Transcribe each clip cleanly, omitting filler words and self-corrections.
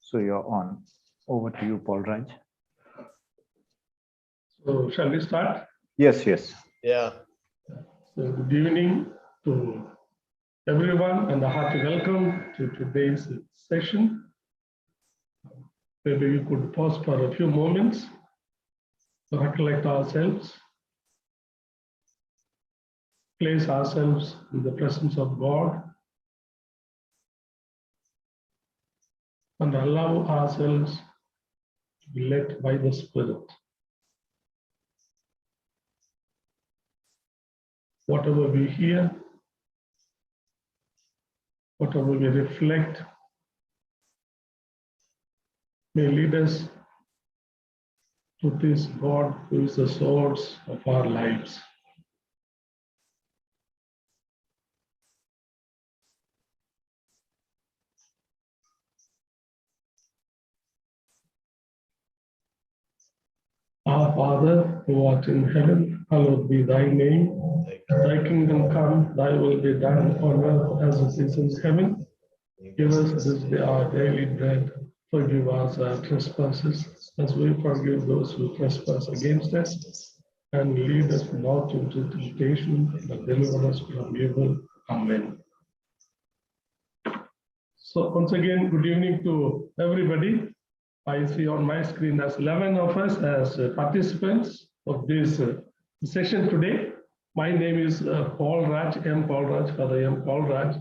So you're on. Over to you, Paul Raj. So shall we start? Yes, yes. Yeah. So good evening to everyone and a hearty welcome to today's session. Maybe we could pause for a few moments to recollect ourselves, place ourselves in the presence of God, and allow ourselves to be led by the Spirit. Whatever we hear, whatever we reflect, may lead us to this God who is the source of our lives. Our Father, who art in heaven, hallowed be thy name. Thy kingdom come, thy will be done on earth as it is in heaven. Give us this day our daily bread. Forgive us our trespasses, as we forgive those who trespass against us. And lead us not into temptation, but deliver us from evil. Amen. So once again, good evening to everybody. I see on my screen as 11 of us as participants of this session today. My name is Paul Raj, M. Paul Raj, Father M. Paul Raj.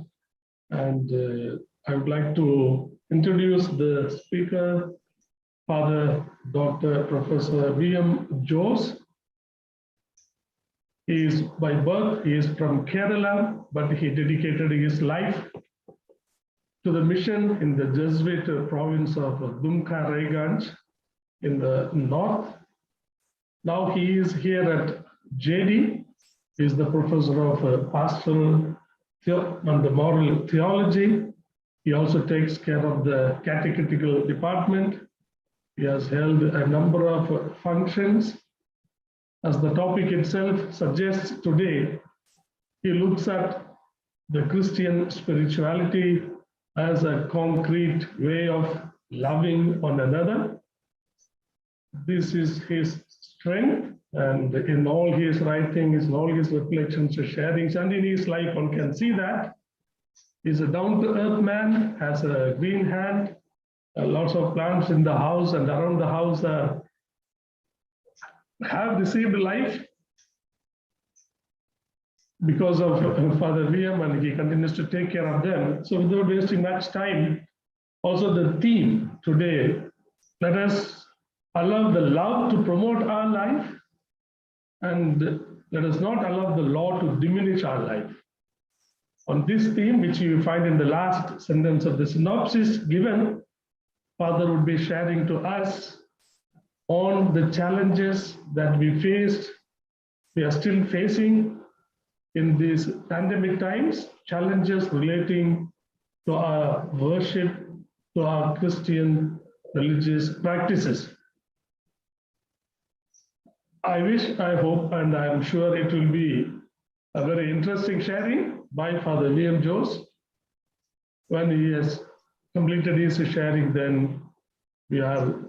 And I would like to introduce the speaker, Father Dr. Professor V.M. Jose. He is by birth, he is from Kerala, but he dedicated his life to the mission in the Jesuit province of Dumka Raiganj in the north. Now he is here at JD. He is the professor of Pastoral and Moral Theology. He also takes care of the catechetical department. He has held a number of functions. As the topic itself suggests today, he looks at the Christian spirituality as a concrete way of loving one another. This is his strength, and in all his writings, in all his reflections, sharings, and in his life, one can see that. He's a down-to-earth man, has a green hand, lots of plants in the house and around the house have received life because of Father V.M. and he continues to take care of them. So without wasting much time, also the theme today, let us allow the love to promote our life and let us not allow the law to diminish our life. On this theme, which you find in the last sentence of the synopsis given, Father would be sharing to us on the challenges that we are still facing in these pandemic times, challenges relating to our worship, to our Christian religious practices. I wish, I hope, and I'm sure it will be a very interesting sharing by Father V.M. Jose. When he has completed his sharing, then we are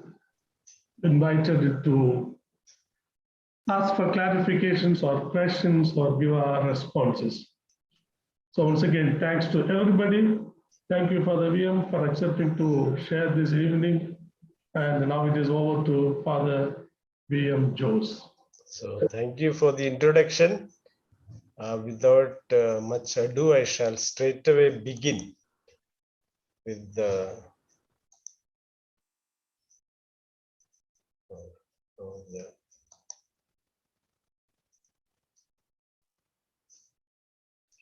invited to ask for clarifications or questions or give our responses. So once again, thanks to everybody. Thank you, Father V.M., for accepting to share this evening. And now it is over to Father V.M. Jose. So thank you for the introduction. Without much ado, I shall straight away begin with the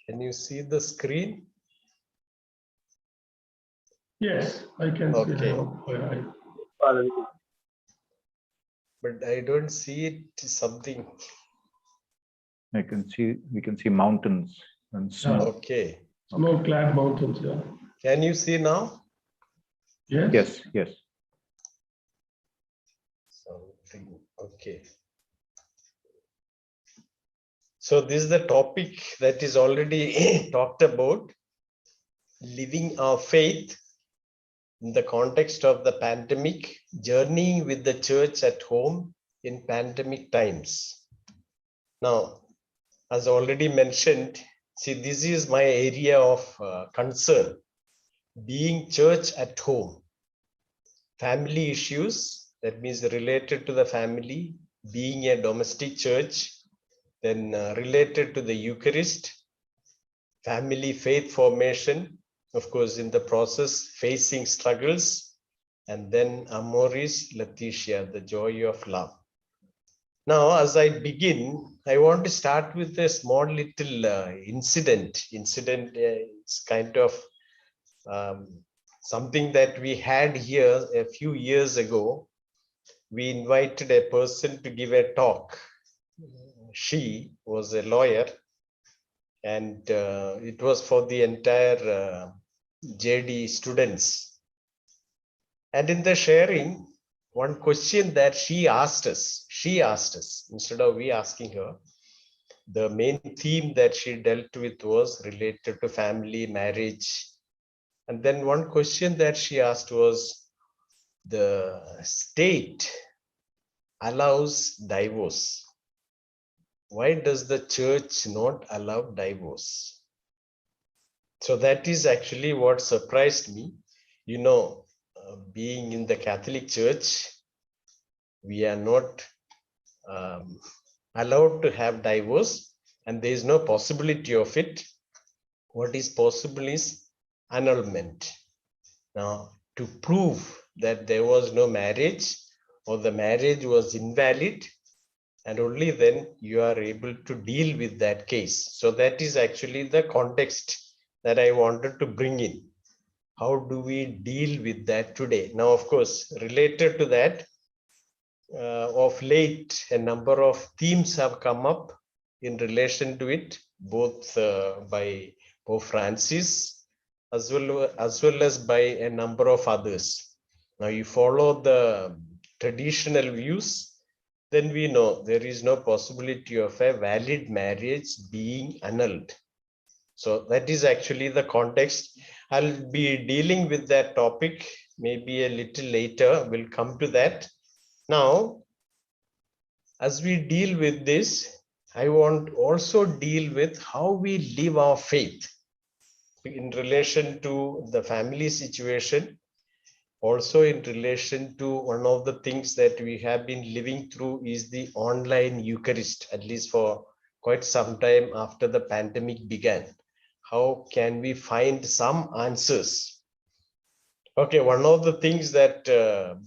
Can you see the screen? Yes, I can see that. But I don't see it something. We can see mountains and snow. Okay. Snow-clad mountains, yeah. Can you see now? Yes. Yes. Something. Okay. So this is the topic that is already talked about, living our faith, in the context of the pandemic, journeying with the church at home in pandemic times. Now, as already mentioned, see, this is my area of concern, being church at home. Family issues, that means related to the family, being a domestic church, then related to the Eucharist, family faith formation, of course, in the process, facing struggles, and then Amoris Laetitia, the joy of love. Now, as I begin, I want to start with a small little incident. It's kind of something that we had here a few years ago. We invited a person to give a talk. She was a lawyer, and it was for the entire JD students. And in the sharing, one question that she asked us, instead of we asking her, the main theme that she dealt with was related to family, marriage. And then one question that she asked was, the state allows divorce. Why does the church not allow divorce? So that is actually what surprised me. You know, being in the Catholic Church, we are not allowed to have divorce, and there is no possibility of it. What is possible is annulment. Now, to prove that there was no marriage or the marriage was invalid, and only then you are able to deal with that case. So that is actually the context that I wanted to bring in. How do we deal with that today? Now, of course, related to that, of late, a number of themes have come up in relation to it, both by Pope Francis as well as by a number of others. Now, you follow the traditional views, then we know there is no possibility of a valid marriage being annulled. So that is actually the context. I'll be dealing with that topic maybe a little later. We'll come to that. Now, as we deal with this, I want also deal with how we live our faith in relation to the family situation, also in relation to one of the things that we have been living through is the online Eucharist, at least for quite some time after the pandemic began. How can we find some answers? Okay, one of the things that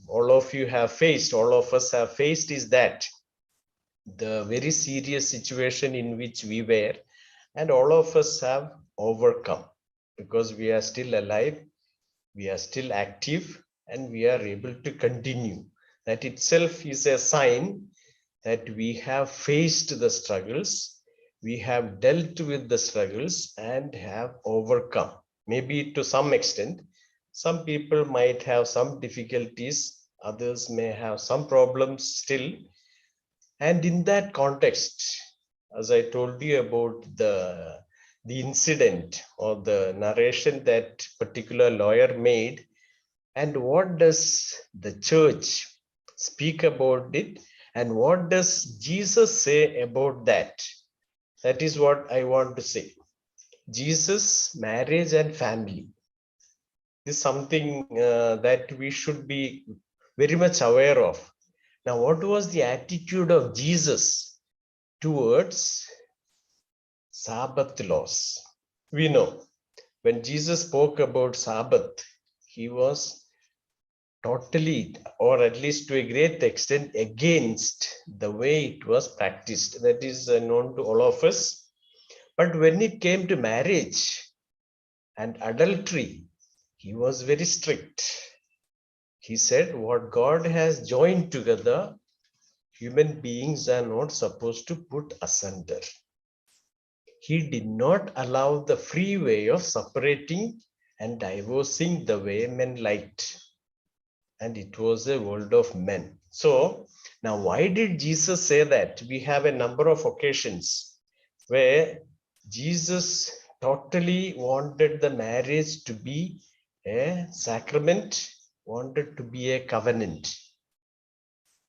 all of you have faced, all of us have faced, is that the very serious situation in which we were, and all of us have overcome because we are still alive, we are still active, and we are able to continue. That itself is a sign that we have faced the struggles, we have dealt with the struggles and have overcome. Maybe to some extent, some people might have some difficulties, others may have some problems still. And in that context, as I told you about the incident or the narration that particular lawyer made, and what does the church speak about it, and what does Jesus say about that? That is what I want to say. Jesus, marriage and family is something that we should be very much aware of. Now, what was the attitude of Jesus towards Sabbath laws? We know when Jesus spoke about Sabbath, he was totally, or at least to a great extent, against the way it was practiced. That is known to all of us. But when it came to marriage and adultery, he was very strict. He said, what God has joined together, human beings are not supposed to put asunder. He did not allow the free way of separating and divorcing the way men liked. And it was a world of men. So now, why did Jesus say that? We have a number of occasions where Jesus totally wanted the marriage to be A sacrament wanted to be a covenant.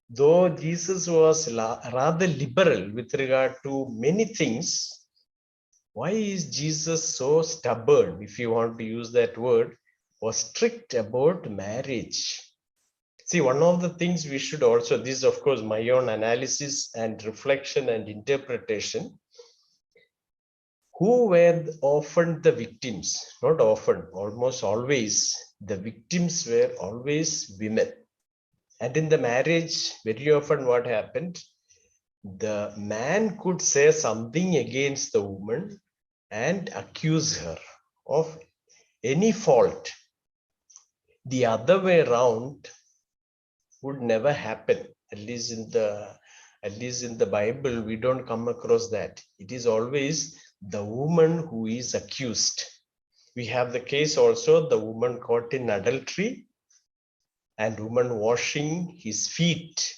Though Jesus was rather liberal with regard to many things, why is Jesus so stubborn, if you want to use that word, or strict about marriage? See, one of the things we should also, this is of course my own analysis and reflection and interpretation. Who were often the victims? Not often, almost always. The victims were always women. And in the marriage, very often what happened? The man could say something against the woman and accuse her of any fault. The other way around would never happen. At least in the Bible, we don't come across that. It is always the woman who is accused. We have the case also, the woman caught in adultery and woman washing his feet.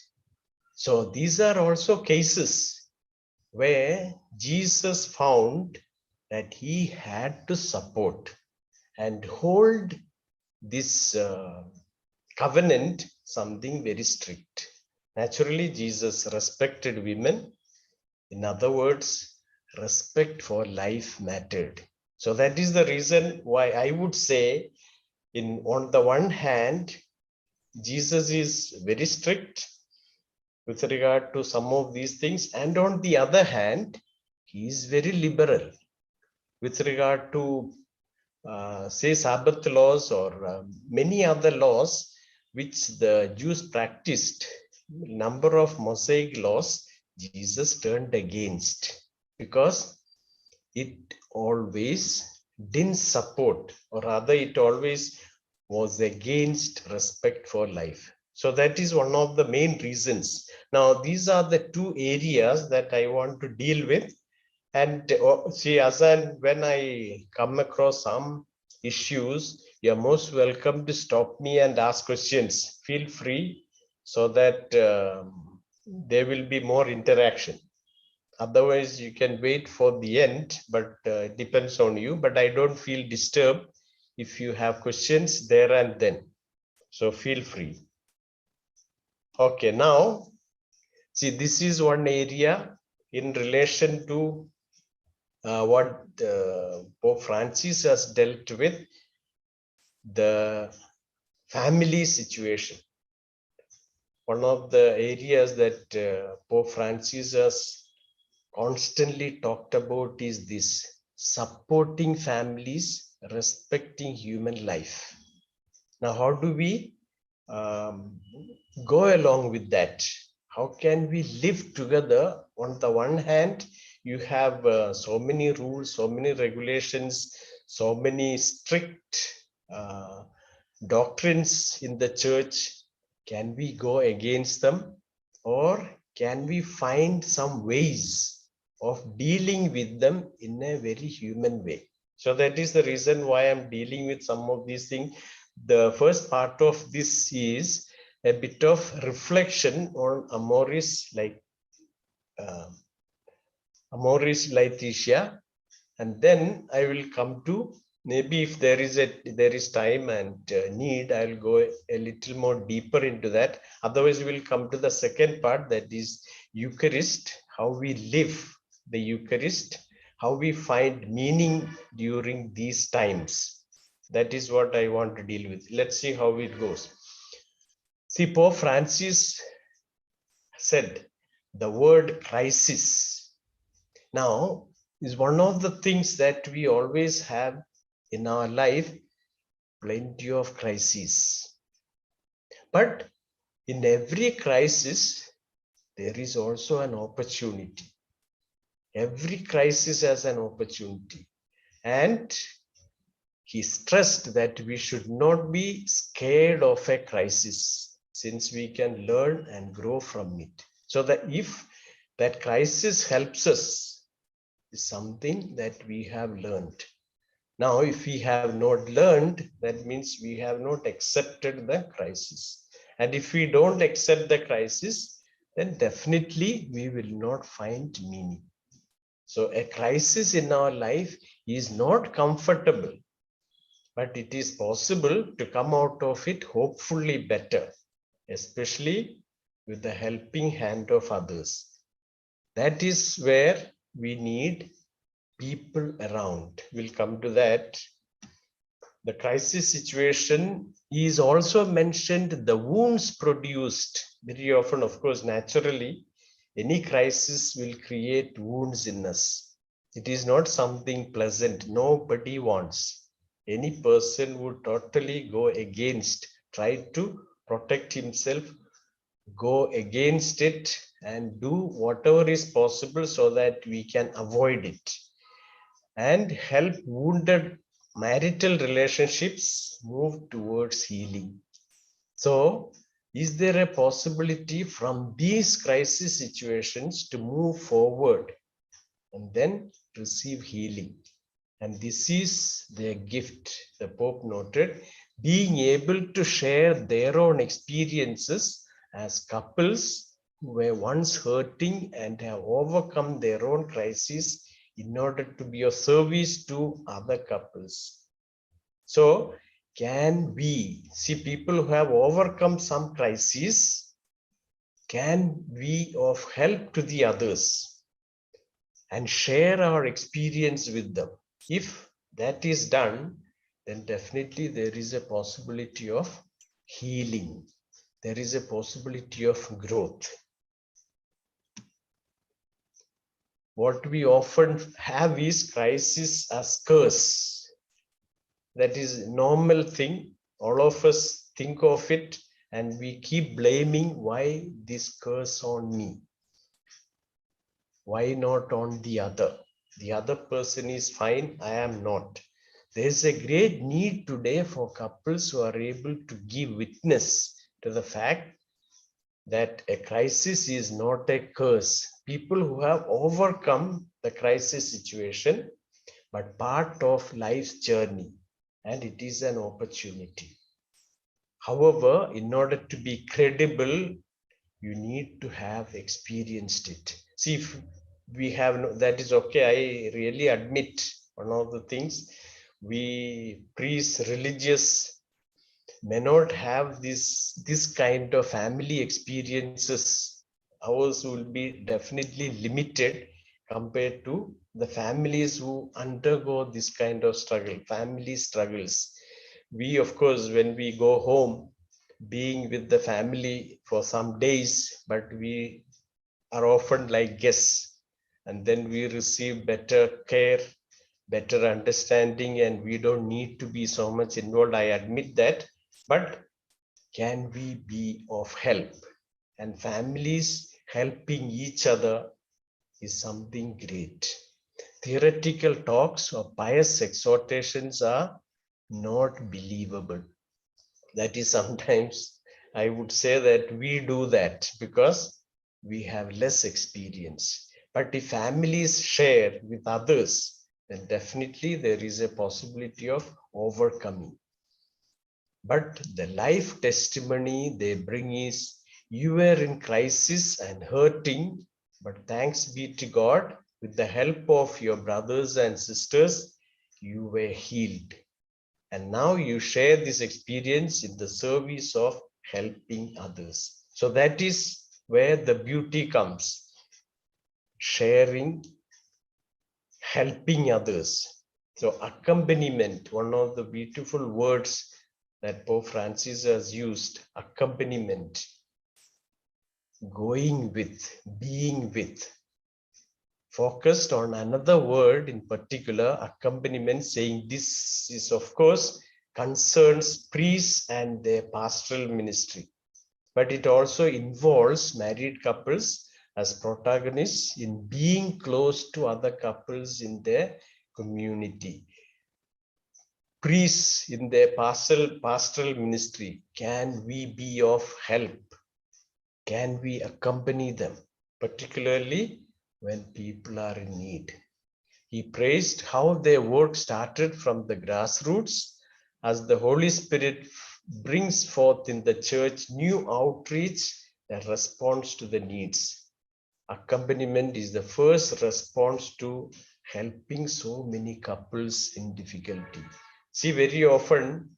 So these are also cases where Jesus found that he had to support and hold this covenant something very strict. Naturally, Jesus respected women. In other words, respect for life mattered. So that is the reason why I would say, on the one hand, Jesus is very strict with regard to some of these things, and on the other hand, he is very liberal with regard to say Sabbath laws or many other laws which the Jews practiced. Number of Mosaic laws Jesus turned against because it always didn't support, or rather it always was against respect for life. So that is one of the main reasons. Now these are the two areas that I want to deal with. And see, Azan, when I come across some issues, you're most welcome to stop me and ask questions. Feel free, so that there will be more interaction. Otherwise, you can wait for the end, but it depends on you. But I don't feel disturbed if you have questions there and then. So feel free. Okay, now, see, this is one area in relation to what Pope Francis has dealt with, the family situation. One of the areas that Pope Francis has constantly talked about is this: supporting families, respecting human life. Now, how do we go along with that? How can we live together? On the one hand, you have so many rules, so many regulations, so many strict doctrines in the church. Can we go against them, or can we find some ways of dealing with them in a very human way? So that is the reason why I'm dealing with some of these things. The first part of this is a bit of reflection on Amoris Laetitia, and then I will come to, maybe if there is time and need, I'll go a little more deeper into that. Otherwise, we will come to the second part, that is Eucharist, how we live the Eucharist, how we find meaning during these times. That is what I want to deal with. Let's see how it goes. See, Pope Francis said the word crisis. Now, is one of the things that we always have in our life, plenty of crises. But in every crisis, there is also an opportunity. Every crisis has an opportunity. And he stressed that we should not be scared of a crisis, since we can learn and grow from it. So that if that crisis helps us, is something that we have learned. Now, if we have not learned, that means we have not accepted the crisis. And if we don't accept the crisis, then definitely we will not find meaning. So a crisis in our life is not comfortable, but it is possible to come out of it hopefully better, especially with the helping hand of others. That is where we need people around. We'll come to that. The crisis situation is also mentioned, the wounds produced. Very often, of course, naturally, any crisis will create wounds in us. It is not something pleasant. Nobody wants. Any person would totally go against, try to protect himself, go against it, and do whatever is possible so that we can avoid it and help wounded marital relationships move towards healing. So, is there a possibility from these crisis situations to move forward and then receive healing? And this is their gift, the Pope noted, being able to share their own experiences as couples who were once hurting and have overcome their own crises in order to be of service to other couples. So, can we see people who have overcome some crises? Can we of help to the others and share our experience with them? If that is done, then definitely there is a possibility of healing. There is a possibility of growth. What we often have is crisis as curse. That is a normal thing. All of us think of it and we keep blaming, why this curse on me? Why not on the other? The other person is fine, I am not. There is a great need today for couples who are able to give witness to the fact that a crisis is not a curse. People who have overcome the crisis situation, but part of life's journey, and it is an opportunity. However, in order to be credible, you need to have experienced it. See, if we have, that is okay. I really admit one of the things, we priests, religious, may not have this kind of family experiences. Ours will be definitely limited compared to the families who undergo this kind of struggle, family struggles. We, of course, when we go home, being with the family for some days, but we are often like guests, and then we receive better care, better understanding, and we don't need to be so much involved. I admit that, but can we be of help? And families helping each other is something great. Theoretical talks or pious exhortations are not believable. That is sometimes, I would say that we do that because we have less experience. But if families share with others, then definitely there is a possibility of overcoming. But the life testimony they bring is, you were in crisis and hurting, but thanks be to God, with the help of your brothers and sisters, you were healed. And now you share this experience in the service of helping others. So that is where the beauty comes. Sharing, helping others. So accompaniment, one of the beautiful words that Pope Francis has used, accompaniment, going with, being with, focused on another word in particular, accompaniment, saying this is, of course, concerns priests and their pastoral ministry, but it also involves married couples as protagonists in being close to other couples in their community. Priests in their pastoral ministry, can we be of help? Can we accompany them, particularly when people are in need? He praised how their work started from the grassroots as the Holy Spirit brings forth in the church new outreach that responds to the needs. Accompaniment is the first response to helping so many couples in difficulty. See, very often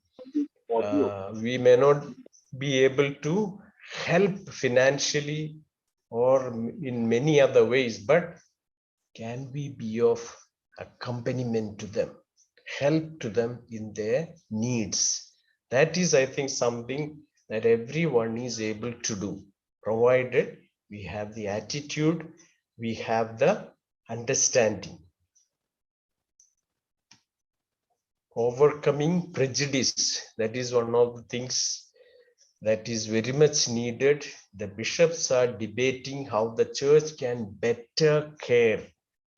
we may not be able to help financially or in many other ways, but can we be of accompaniment to them, help to them in their needs? That is, I think, something that everyone is able to do, provided we have the attitude, we have the understanding. Overcoming prejudice, that is one of the things that is very much needed. The bishops are debating how the church can better care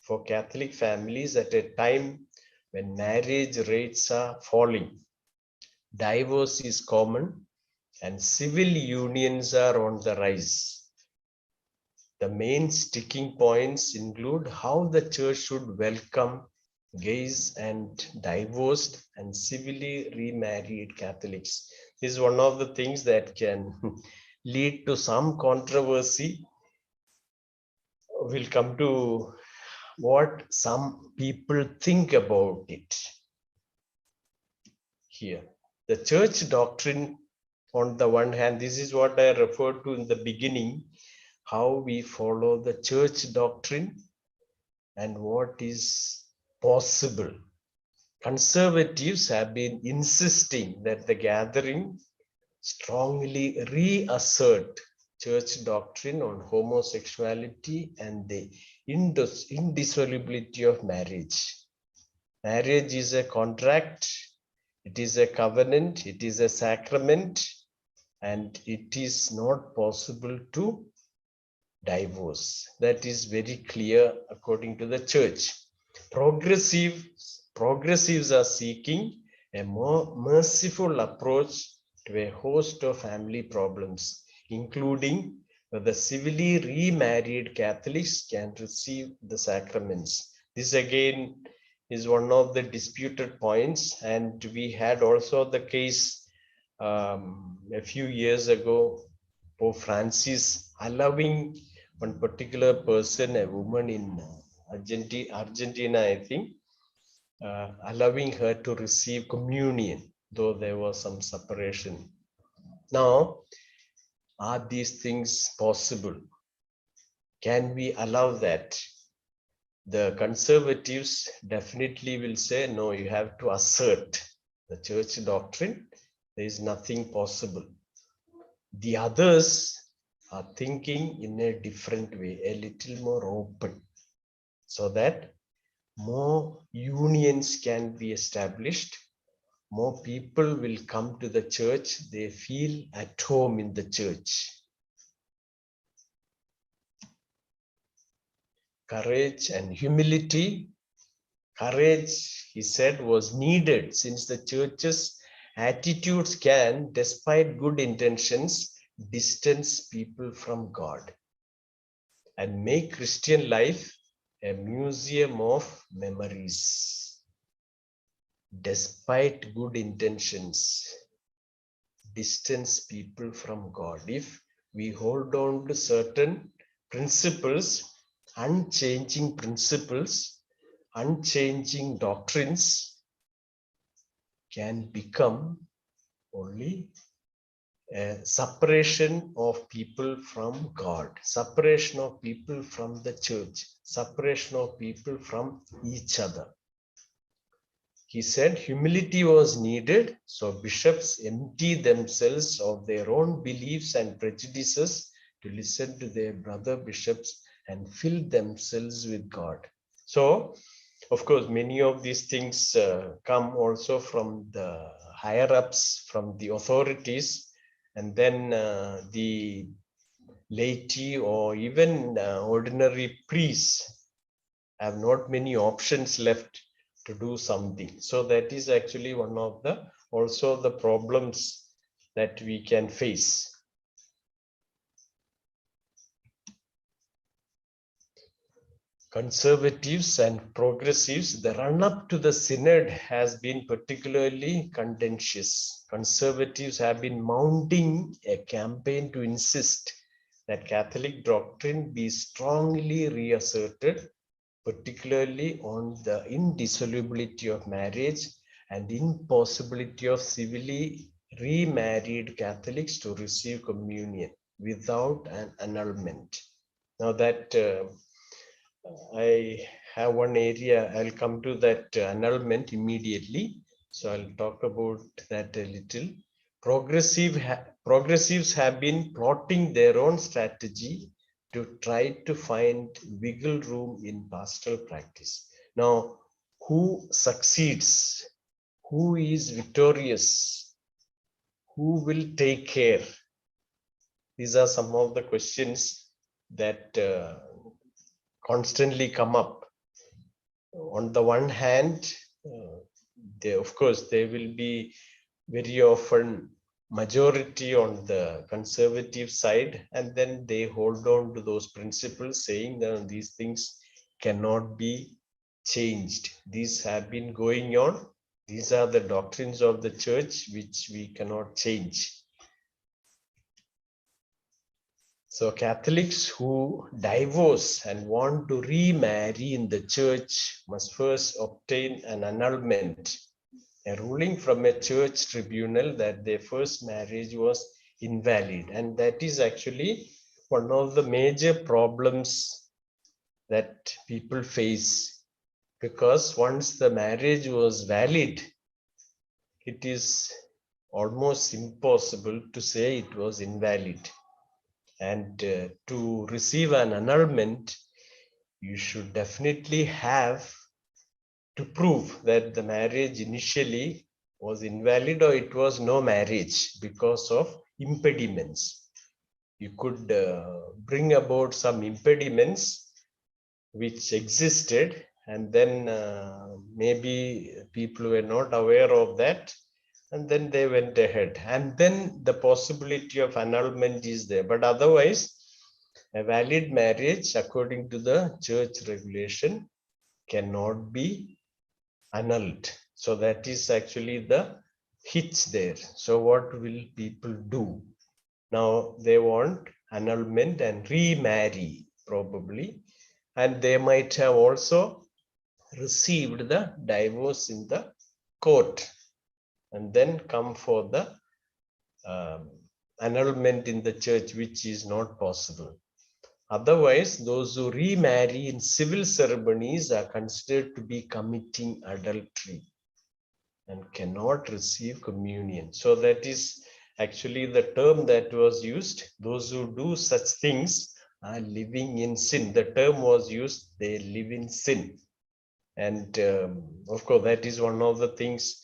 for Catholic families at a time when marriage rates are falling, divorce is common, and civil unions are on the rise. The main sticking points include how the church should welcome gays and divorced and civilly remarried Catholics. This is one of the things that can lead to some controversy. We'll come to what some people think about it here. The church doctrine, on the one hand, this is what I referred to in the beginning, how we follow the church doctrine and what is possible. Conservatives have been insisting that the gathering strongly reassert church doctrine on homosexuality and the indissolubility of marriage. Marriage is a contract, it is a covenant, it is a sacrament, and it is not possible to divorce. That is very clear according to the church. Progressives are seeking a more merciful approach to a host of family problems, including whether civilly remarried Catholics can receive the sacraments. This again is one of the disputed points, and we had also the case a few years ago, Pope Francis allowing one particular person, a woman in Argentina, I think, allowing her to receive communion, though there was some separation. Now, are these things possible? Can we allow that? The conservatives definitely will say, no, you have to assert the church doctrine. There is nothing possible. The others are thinking in a different way, a little more open, so that more unions can be established, more people will come to the church, they feel at home in the church. Courage and humility. Courage, he said, was needed since the church's attitudes can, despite good intentions, distance people from God and make Christian life a museum of memories. Despite good intentions, distance people from God. If we hold on to certain principles, unchanging principles, unchanging doctrines, can become only a separation of people from God, separation of people from the church, separation of people from each other. He said humility was needed, so bishops empty themselves of their own beliefs and prejudices to listen to their brother bishops and fill themselves with God. So, of course, many of these things come also from the higher ups, from the authorities, and then the laity or even ordinary priests have not many options left to do something. So that is actually one of the also the problems that we can face. Conservatives and progressives, the run-up to the synod has been particularly contentious. Conservatives have been mounting a campaign to insist that Catholic doctrine be strongly reasserted, particularly on the indissolubility of marriage and impossibility of civilly remarried Catholics to receive communion without an annulment. Now that I have one area, I'll come to that annulment immediately. So I'll talk about that a little. Progressives have been plotting their own strategy to try to find wiggle room in pastoral practice. Now, who succeeds? Who is victorious? Who will take care? These are some of the questions that constantly come up. On the one hand, of course, there will be very often majority on the conservative side, and then they hold on to those principles, saying that these things cannot be changed. These have been going on. These are the doctrines of the church which we cannot change. So Catholics who divorce and want to remarry in the church must first obtain an annulment, a ruling from a church tribunal that their first marriage was invalid. And that is actually one of the major problems that people face, because once the marriage was valid, it is almost impossible to say it was invalid. And to receive an annulment, you should definitely have to prove that the marriage initially was invalid or it was no marriage because of impediments. You could bring about some impediments which existed, and then maybe people were not aware of that, and then they went ahead, and then the possibility of annulment is there. But otherwise, a valid marriage according to the church regulation cannot be annulled. So that is actually the hitch there. So what will people do? Now they want annulment and remarry probably, and they might have also received the divorce in the court and then come for the annulment in the church, which is not possible. Otherwise, those who remarry in civil ceremonies are considered to be committing adultery and cannot receive communion. So that is actually the term that was used. Those who do such things are living in sin. The term was used, they live in sin. And of course, that is one of the things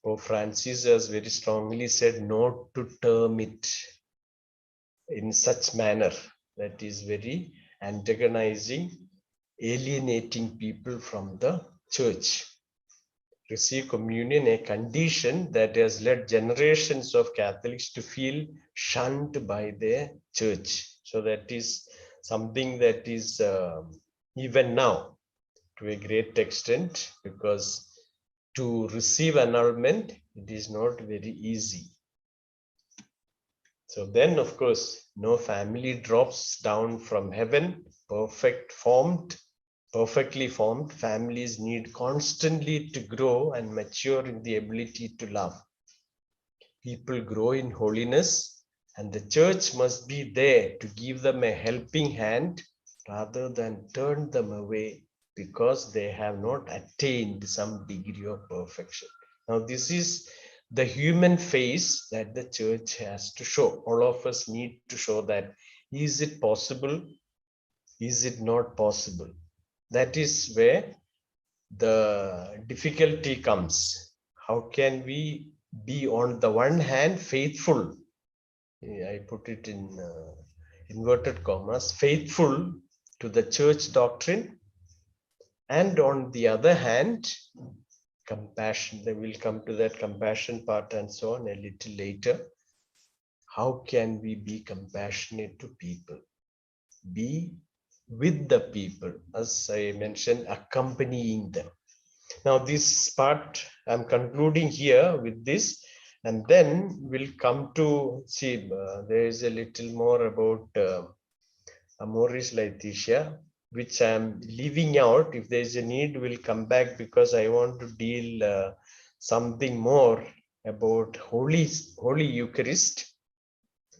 Pope Francis has very strongly said, not to term it in such manner. That is very antagonizing, alienating people from the church. Receive communion, a condition that has led generations of Catholics to feel shunned by their church. So that is something that is even now to a great extent, because to receive annulment, it is not very easy. So then, of course, no family drops down from heaven, perfectly formed. Families need constantly to grow and mature in the ability to love. People grow in holiness, and the church must be there to give them a helping hand rather than turn them away because they have not attained some degree of perfection. Now, this is the human face that the church has to show. All of us need to show that. Is it possible? Is it not possible? That is where the difficulty comes. How can we be on the one hand faithful? I put it in inverted commas, faithful to the church doctrine, and on the other hand, compassion. They will come to that compassion part and so on a little later. How can we be compassionate to people? Be with the people, as I mentioned, accompanying them. Now this part I'm concluding here with this, and then we'll come to see there is a little more about Amoris Laetitia, which I'm leaving out. If there is a need, we'll come back, because I want to deal something more about Holy Eucharist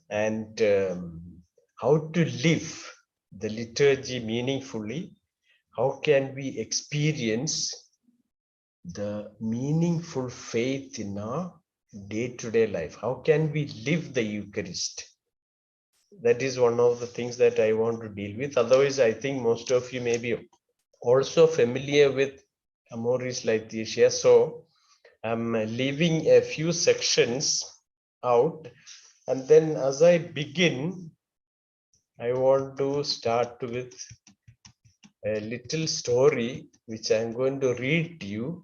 and how to live the liturgy meaningfully. How can we experience the meaningful faith in our day-to-day life? How can we live the Eucharist? That is one of the things that I want to deal with. Otherwise, I think most of you may be also familiar with Amoris Laetitia. So I'm leaving a few sections out. And then as I begin, I want to start with a little story which I'm going to read to you.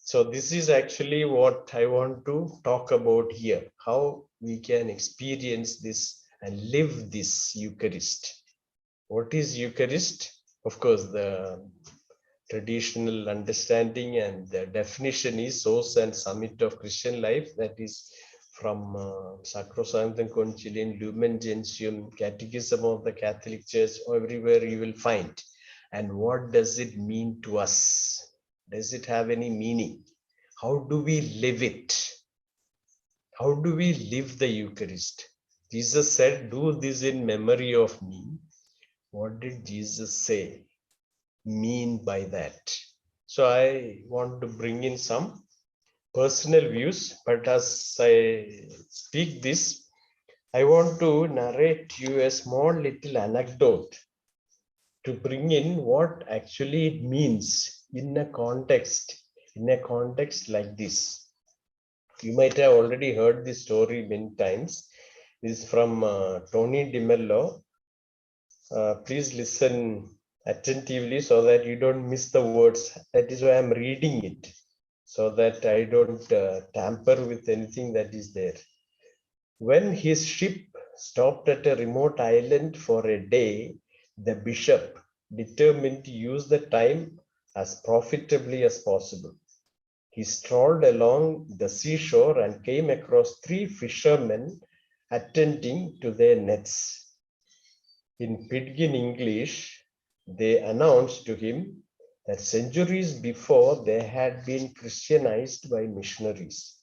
So this is actually what I want to talk about here, how we can experience this and live this Eucharist. What is Eucharist? Of course, the traditional understanding and the definition is source and summit of Christian life. That is from Sacrosanctum Concilium, Lumen Gentium, Catechism of the Catholic Church, everywhere you will find. And what does it mean to us? Does it have any meaning? How do we live it? How do we live the Eucharist? Jesus said, "Do this in memory of me." What did Jesus say? Mean by that? So I want to bring in some personal views, but as I speak this, I want to narrate you a small little anecdote to bring in what actually it means in a context like this. You might have already heard this story many times. This is from Tony DiMello. Please listen attentively so that you don't miss the words. That is why I'm reading it, so that I don't tamper with anything that is there. When his ship stopped at a remote island for a day, the bishop determined to use the time as profitably as possible. He strolled along the seashore and came across 3 fishermen attending to their nets. In pidgin English, they announced to him that centuries before they had been Christianized by missionaries.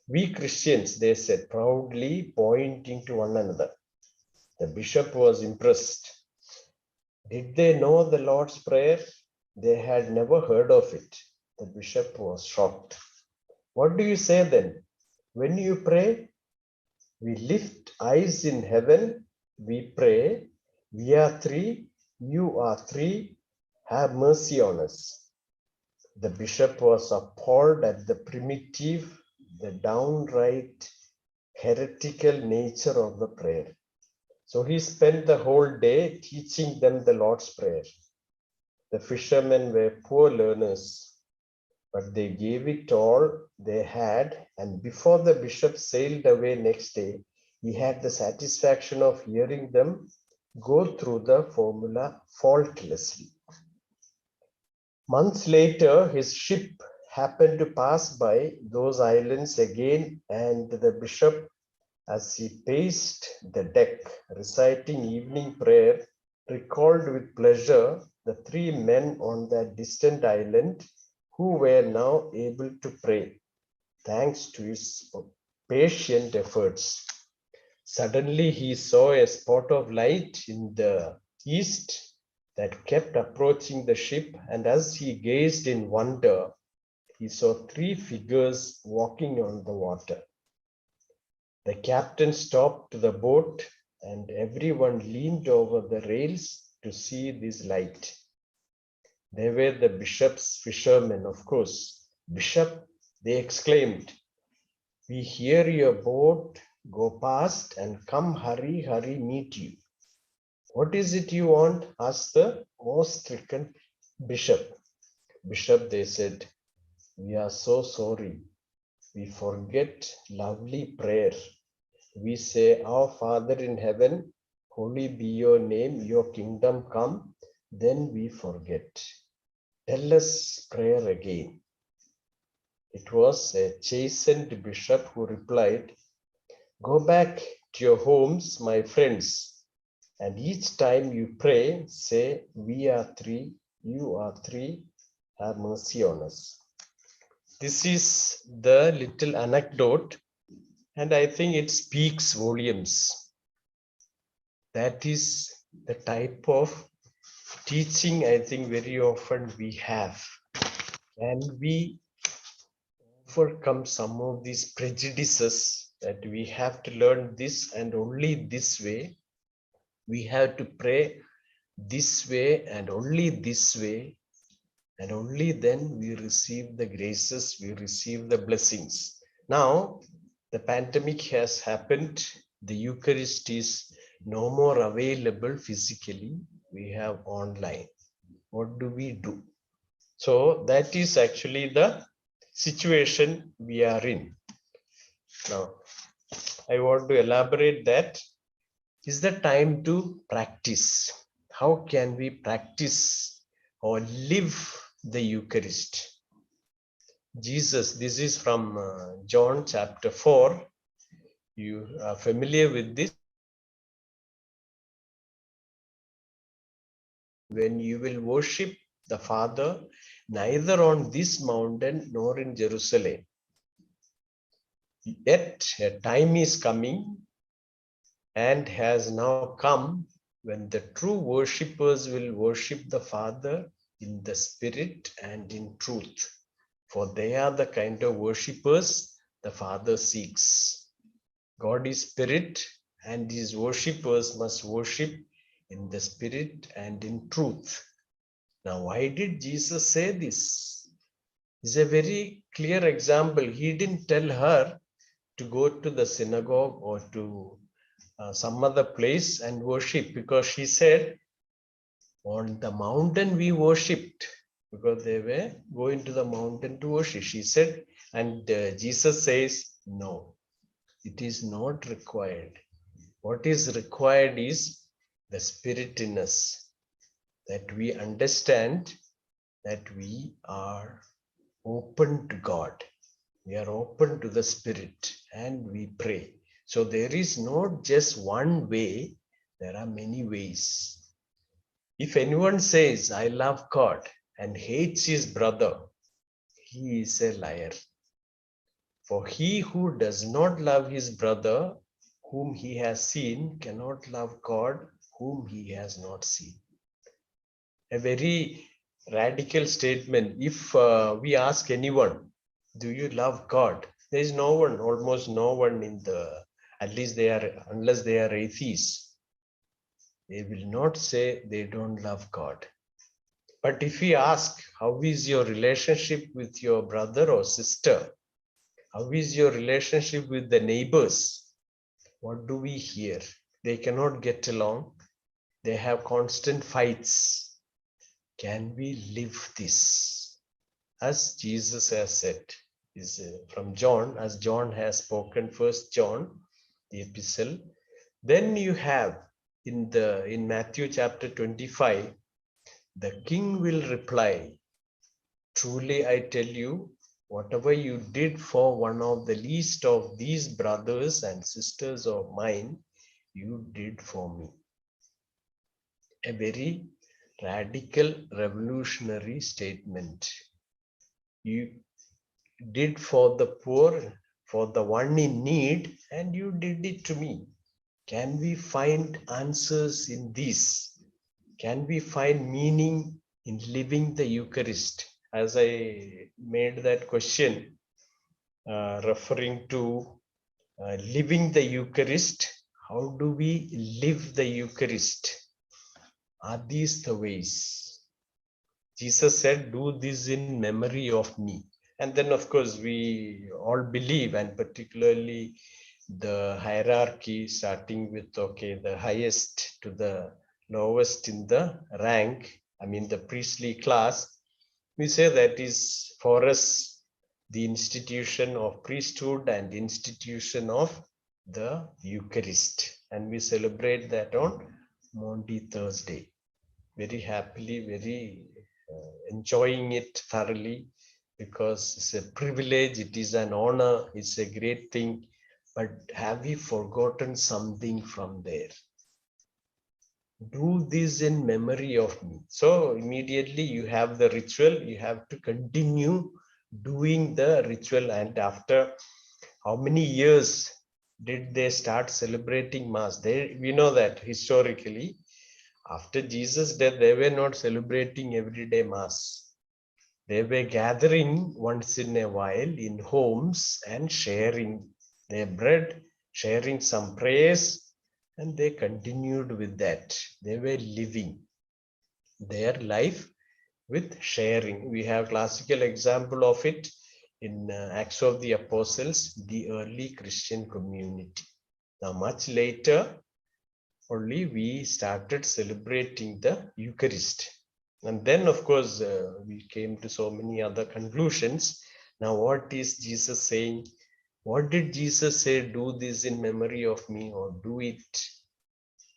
"We Christians," they said, proudly pointing to one another. The bishop was impressed. Did they know the Lord's Prayer? They had never heard of it. The bishop was shocked. "What do you say then? When you pray?" "We lift eyes in heaven, we pray, we are 3, you are 3, have mercy on us." The bishop was appalled at the primitive, the downright heretical nature of the prayer. So he spent the whole day teaching them the Lord's Prayer. The fishermen were poor learners, but they gave it all they had, and before the bishop sailed away next day, he had the satisfaction of hearing them go through the formula faultlessly. Months later, his ship happened to pass by those islands again, and the bishop, as he paced the deck, reciting evening prayer, recalled with pleasure the 3 men on that distant island who were now able to pray, thanks to his patient efforts. Suddenly he saw a spot of light in the east that kept approaching the ship, and as he gazed in wonder, he saw 3 figures walking on the water. The captain stopped the boat, and everyone leaned over the rails to see this light. They were the bishop's fishermen, of course. "Bishop," they exclaimed, "we hear your boat go past and come hurry, hurry meet you." "What is it you want?" asked the awe-stricken bishop. "Bishop," they said, "we are so sorry. We forget lovely prayer. We say, 'Our Father in heaven, holy be your name, your kingdom come,' then we forget. Tell us prayer again." It was a chastened bishop who replied, "Go back to your homes, my friends, and each time you pray, say, 'We are 3, you are 3, have mercy on us.'" This is the little anecdote, and I think it speaks volumes. That is the type of teaching I think very often we have. And we overcome some of these prejudices that we have to learn this and only this way. We have to pray this way and only this way. And only then we receive the graces, we receive the blessings. Now, the pandemic has happened. The Eucharist is no more available physically. We have online. What do we do? So that is actually the situation we are in. Now, I want to elaborate that. Is the time to practice. How can we practice or live the Eucharist? Jesus, this is from John chapter 4. You are familiar with this. When you will worship the Father, neither on this mountain nor in Jerusalem. Yet a time is coming and has now come when the true worshippers will worship the Father in the Spirit and in truth. For they are the kind of worshippers the Father seeks. God is Spirit, and his worshippers must worship in the Spirit and in truth. Now, why did Jesus say this? It's a very clear example. He didn't tell her to go to the synagogue or to some other place and worship, because she said, on the mountain we worshipped, because they were going to the mountain to worship. She said, and Jesus says, no, it is not required. What is required is the Spirit in us, that we understand that we are open to God. We are open to the Spirit and we pray. So there is not just one way, there are many ways. If anyone says, I love God and hates his brother, he is a liar. For he who does not love his brother whom he has seen cannot love God whom he has not seen. A very radical statement. If we ask anyone, do you love God? There is no one, almost no one in the, at least they are, unless they are atheists, they will not say they don't love God. But if we ask, how is your relationship with your brother or sister? How is your relationship with the neighbors? What do we hear? They cannot get along. They have constant fights. Can we live this? As Jesus has said, is from John, as John has spoken, 1 John, the epistle. Then you have in Matthew chapter 25, the king will reply, truly I tell you, whatever you did for one of the least of these brothers and sisters of mine, you did for me. A very radical, revolutionary statement. You did for the poor, for the one in need, and you did it to me. Can we find answers in this? Can we find meaning in living the Eucharist? As I made that question, referring to living the Eucharist, how do we live the Eucharist? Are these the ways? Jesus said, do this in memory of me. And then, of course, we all believe, and particularly the hierarchy, starting with, okay, the highest to the lowest in the rank, I mean, the priestly class, we say that is for us the institution of priesthood and institution of the Eucharist. And we celebrate that on Maundy Thursday. Very happily, very enjoying it thoroughly, because it's a privilege, it is an honor, it's a great thing. But have we forgotten something from there? Do this in memory of me. So immediately you have the ritual, you have to continue doing the ritual. And after how many years did they start celebrating Mass? We know that historically, after Jesus' death, they were not celebrating everyday Mass. They were gathering once in a while in homes and sharing their bread, sharing some prayers, and they continued with that. They were living their life with sharing. We have classical example of it in Acts of the Apostles, the early Christian community. Now, much later, only we started celebrating the Eucharist. And then, of course, we came to so many other conclusions. Now, what is Jesus saying? What did Jesus say? Do this in memory of me, or do it.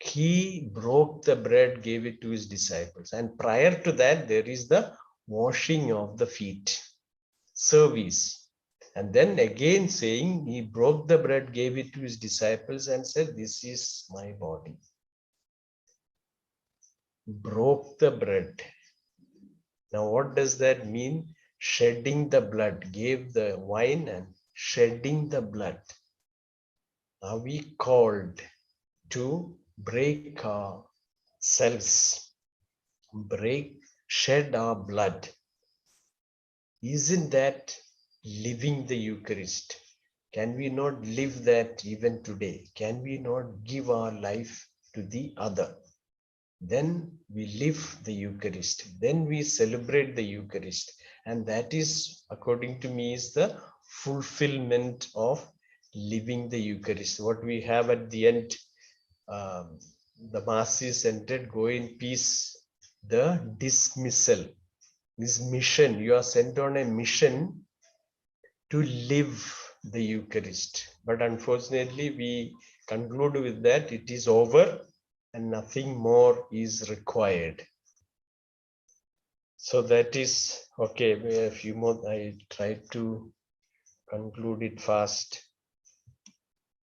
He broke the bread, gave it to his disciples. And prior to that, there is the washing of the feet, service. And then again saying, he broke the bread, gave it to his disciples and said, this is my body. Broke the bread. Now, what does that mean? Shedding the blood, gave the wine and shedding the blood. Are we called to break ourselves, shed our blood? Isn't that living the Eucharist? Can we not live that even today? Can we not give our life to the other? Then we live the Eucharist. Then we celebrate the Eucharist. And that is, according to me, is the fulfillment of living the Eucharist. What we have at the end, the Mass is ended, go in peace, the dismissal. This mission, you are sent on a mission to live the Eucharist. But unfortunately, we conclude with that it is over and nothing more is required. So that is, okay, a few more, I try to conclude it fast.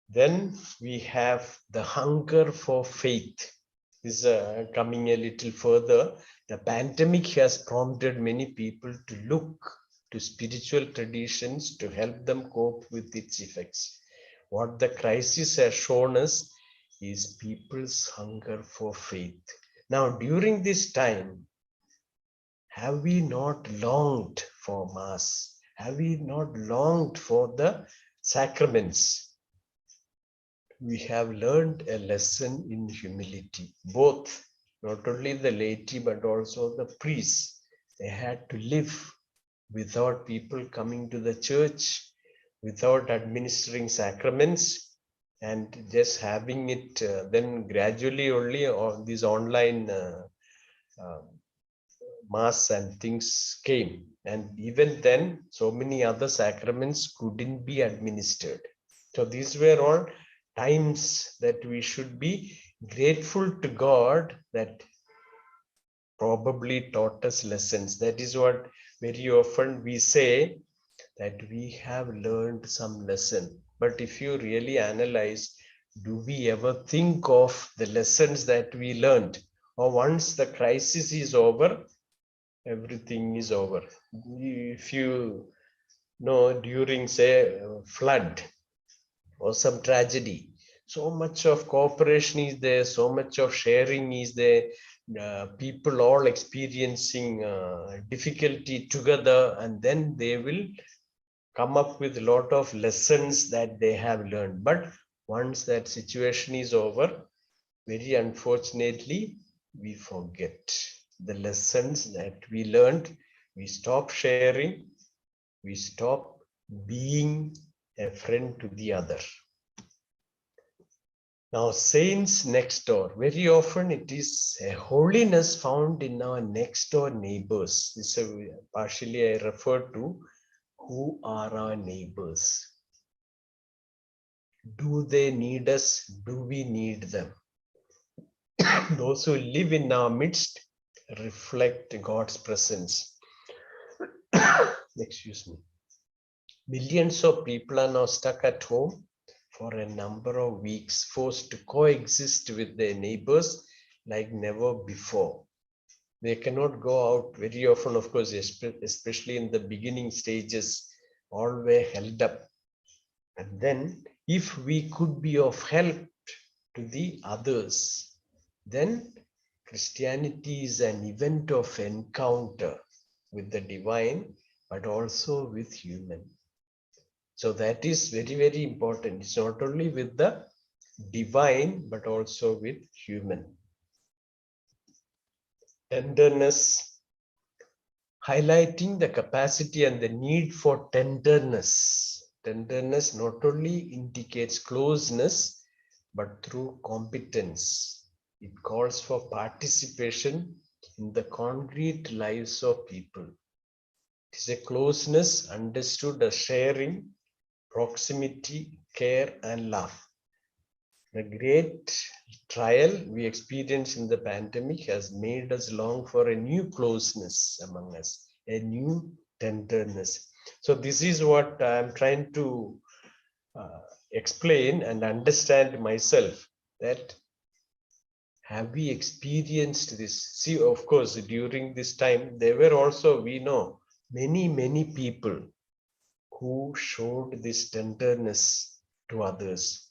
Then we have the hunger for faith. This is coming a little further. The pandemic has prompted many people to look to spiritual traditions to help them cope with its effects. What the crisis has shown us is people's hunger for faith. Now, during this time, have we not longed for Mass? Have we not longed for the sacraments? We have learned a lesson in humility, both, not only the laity, but also the priests. They had to live without people coming to the church, without administering sacraments, and just having it. Then gradually only on these online Mass and things came. And even then, so many other sacraments couldn't be administered. So these were all times that we should be grateful to God that probably taught us lessons. That is what very often we say, that we have learned some lesson. But if you really analyze, do we ever think of the lessons that we learned? Or once the crisis is over, everything is over. If you know, during, say, flood or some tragedy, so much of cooperation is there, so much of sharing is there, people all experiencing difficulty together, and then they will come up with a lot of lessons that they have learned. But once that situation is over, very unfortunately, we forget the lessons that we learned. We stop sharing, we stop being a friend to the other. Now, saints next door, very often it is a holiness found in our next door neighbors. This is partially I refer to who are our neighbors. Do they need us? Do we need them? Those who live in our midst reflect God's presence. Excuse me. Millions of people are now stuck at home for a number of weeks, forced to coexist with their neighbors like never before. They cannot go out very often, of course, especially in the beginning stages, all were held up. And then if we could be of help to the others, then Christianity is an event of encounter with the divine, but also with human. So that is very, very important. It's not only with the divine, but also with human. Tenderness, highlighting the capacity and the need for tenderness. Tenderness not only indicates closeness, but through competence. It calls for participation in the concrete lives of people. It is a closeness understood as sharing, proximity, care, and love. The great trial we experienced in the pandemic has made us long for a new closeness among us, a new tenderness. So this is what I'm trying to explain and understand myself, that have we experienced this? See, of course, during this time, there were also, we know, many people who showed this tenderness to others.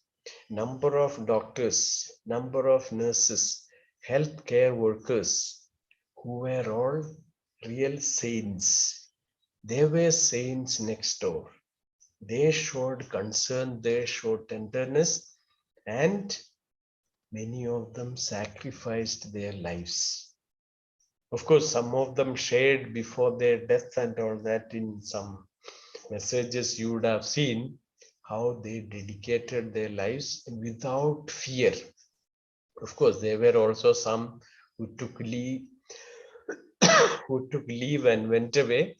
Number of doctors, number of nurses, healthcare workers, who were all real saints. They were saints next door. They showed concern, they showed tenderness, and many of them sacrificed their lives. Of course, some of them shared before their death and all that. In some messages you would have seen how they dedicated their lives without fear. Of course, there were also some who took leave and went away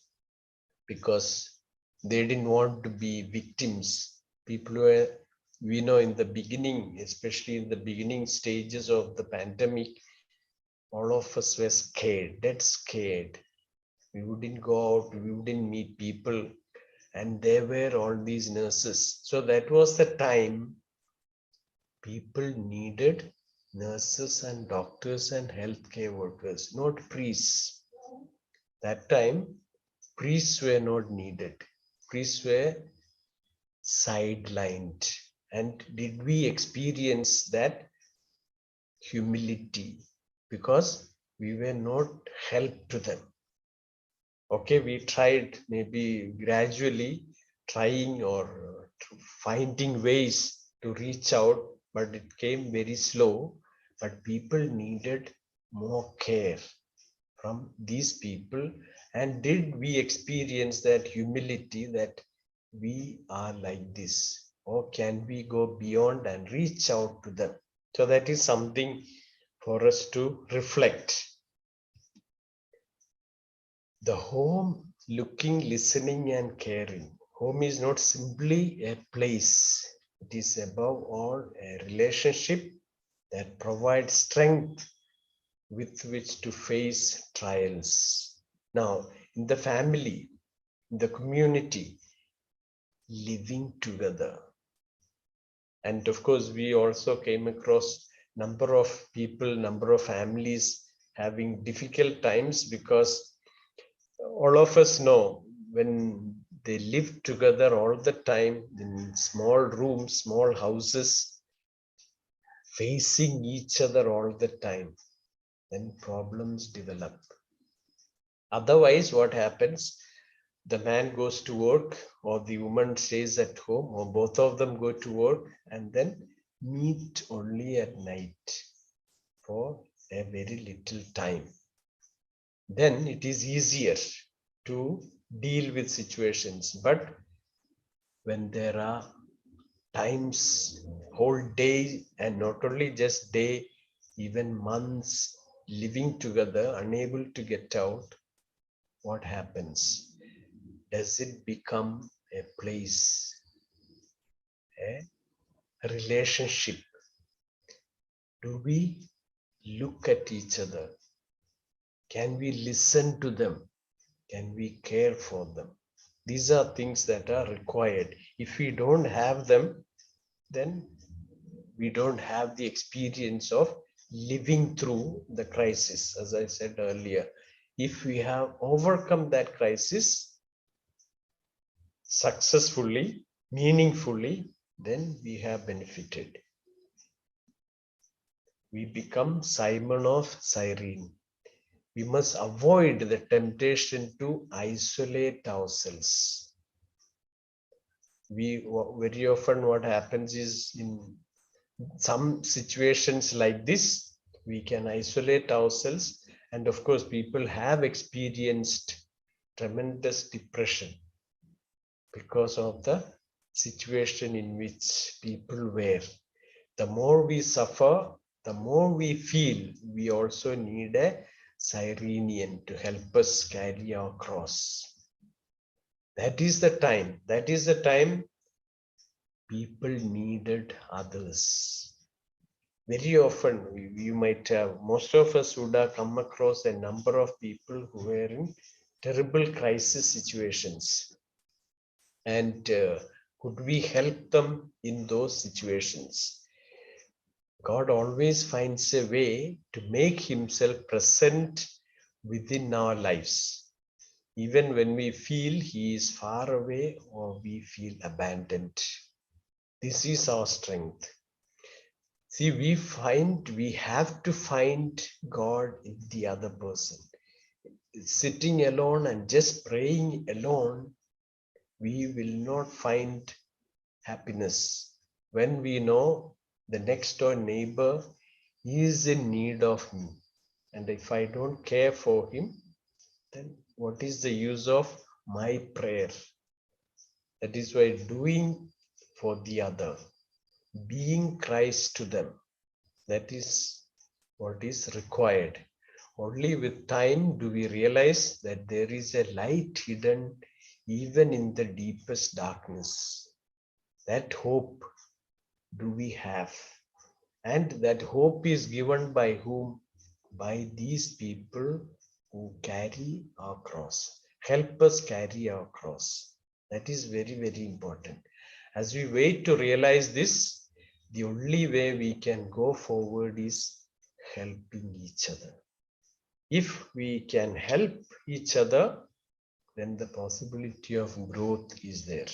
because they didn't want to be victims. People were, we know, in the beginning, especially in the beginning stages of the pandemic, all of us were scared, dead scared. We wouldn't go out, we wouldn't meet people, and there were all these nurses. So that was the time people needed nurses and doctors and healthcare workers, not priests. That time, priests were not needed. Priests were sidelined. And did we experience that humility? Because we were not help to them. Okay, we tried maybe gradually trying or finding ways to reach out, but it came very slow. But people needed more care from these people. And did we experience that humility, that we are like this, or can we go beyond and reach out to them? So that is something for us to reflect. The home, looking, listening, and caring. Home is not simply a place. It is above all a relationship that provides strength with which to face trials. Now, in the family, in the community, living together. And of course, we also came across number of people, number of families having difficult times, because all of us know when they live together all the time in small rooms, small houses, facing each other all the time, then problems develop. Otherwise, what happens? The man goes to work, or the woman stays at home, or both of them go to work and then meet only at night for a very little time. Then it is easier to deal with situations. But when there are times, whole day, and not only just day, even months living together, unable to get out, what happens? Does it become a place, a relationship? Do we look at each other? Can we listen to them? Can we care for them? These are things that are required. If we don't have them, then we don't have the experience of living through the crisis. As I said earlier, if we have overcome that crisis successfully, meaningfully, then we have benefited. We become Simon of Cyrene. We must avoid the temptation to isolate ourselves. Very often what happens is, in some situations like this, we can isolate ourselves. And of course, people have experienced tremendous depression because of the situation in which people were. The more we suffer, the more we feel we also need a Cyrenian to help us carry our cross. That is the time people needed others. Very often, you might have, most of us would have come across a number of people who were in terrible crisis situations. And could we help them in those situations? God always finds a way to make himself present within our lives, even when we feel he is far away or we feel abandoned. This is our strength. See, we have to find God in the other person. Sitting alone and just praying alone, we will not find happiness. When we know the next door neighbor is in need of me, and if I don't care for him, then what is the use of my prayer? That is why doing for the other, being Christ to them, that is what is required. Only with time do we realize that there is a light hidden even in the deepest darkness. That hope do we have, and that hope is given by whom? By these people who carry our cross, help us carry our cross. That is very, very important. As we wait to realize this, the only way we can go forward is helping each other. If we can help each other, then the possibility of growth is there.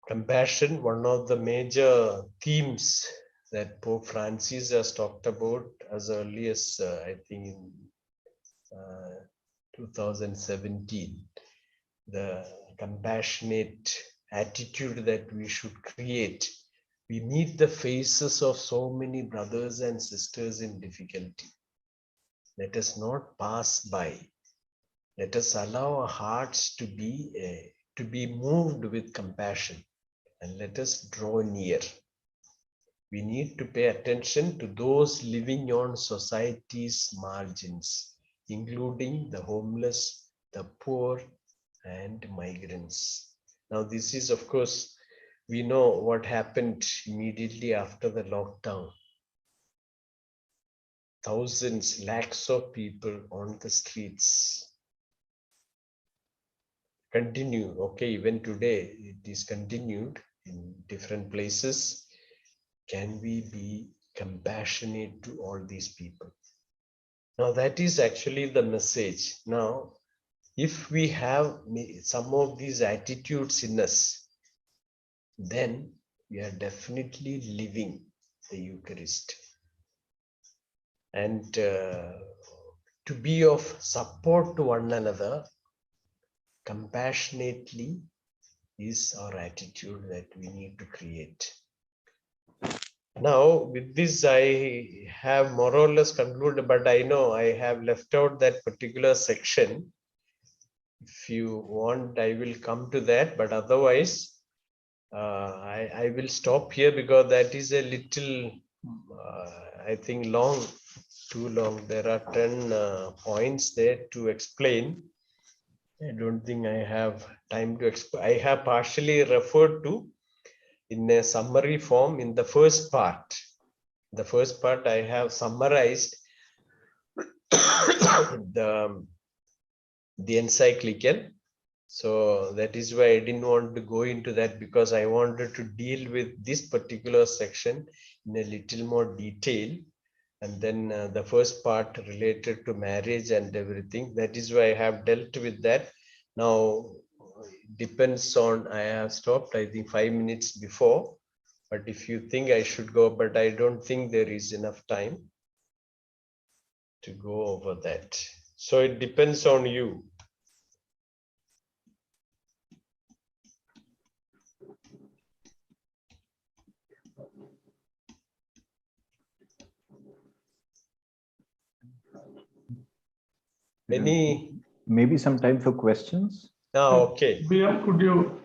Compassion, one of the major themes that Pope Francis has talked about as early as I think in 2017. The compassionate attitude that we should create. We meet the faces of so many brothers and sisters in difficulty. Let us not pass by. Let us allow our hearts to be moved with compassion, and let us draw near. We need to pay attention to those living on society's margins, including the homeless, the poor, and migrants. Now, this is, of course, we know what happened immediately after the lockdown. Thousands, lakhs of people on the streets. Continue, okay, even today it is continued in different places. Can we be compassionate to all these people? Now, that is actually the message. Now, if we have some of these attitudes in us, then we are definitely living the Eucharist. And to be of support to one another, compassionately, is our attitude that we need to create. Now, with this, I have more or less concluded, but I know I have left out that particular section. If you want, I will come to that, but otherwise, I will stop here because that is a little, I think, too long. There are 10 points there to explain. I don't think I have time to explain. I have partially referred to in a summary form in the first part. The first part I have summarized the encyclical, So that is why I didn't want to go into that, because I wanted to deal with this particular section in a little more detail. And then the first part related to marriage and everything, that is why I have dealt with that. Now, depends on, I have stopped, I think 5 minutes before, but if you think I should go, but I don't think there is enough time to go over that. So it depends on you. Any? Maybe some time for questions. Oh, okay. VM, could you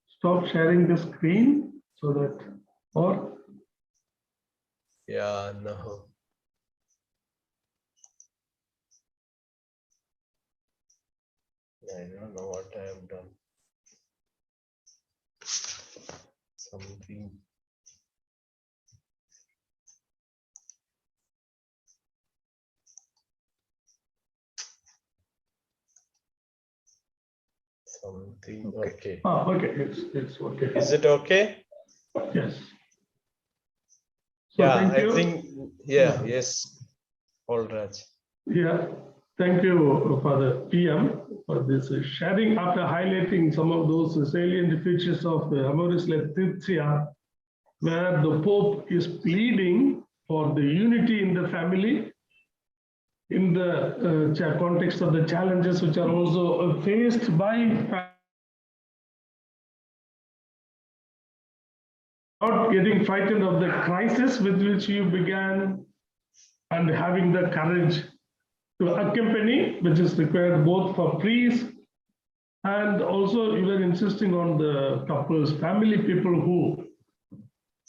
stop sharing the screen so that, or? Yeah, no. I don't know what I have done. Something. Something. Okay. Oh, okay, it's okay. Is it okay? Yes. So Yeah, thank I you. think, yeah, yes, Paul Raj. Yeah, thank you, Father PM, for this sharing after highlighting some of those salient features of the Amoris Laetitia, where the Pope is pleading for the unity in the family in the context of the challenges which are also faced by not getting frightened of the crisis with which you began and having the courage to accompany, which is required both for priests and also you were insisting on the couples, family people who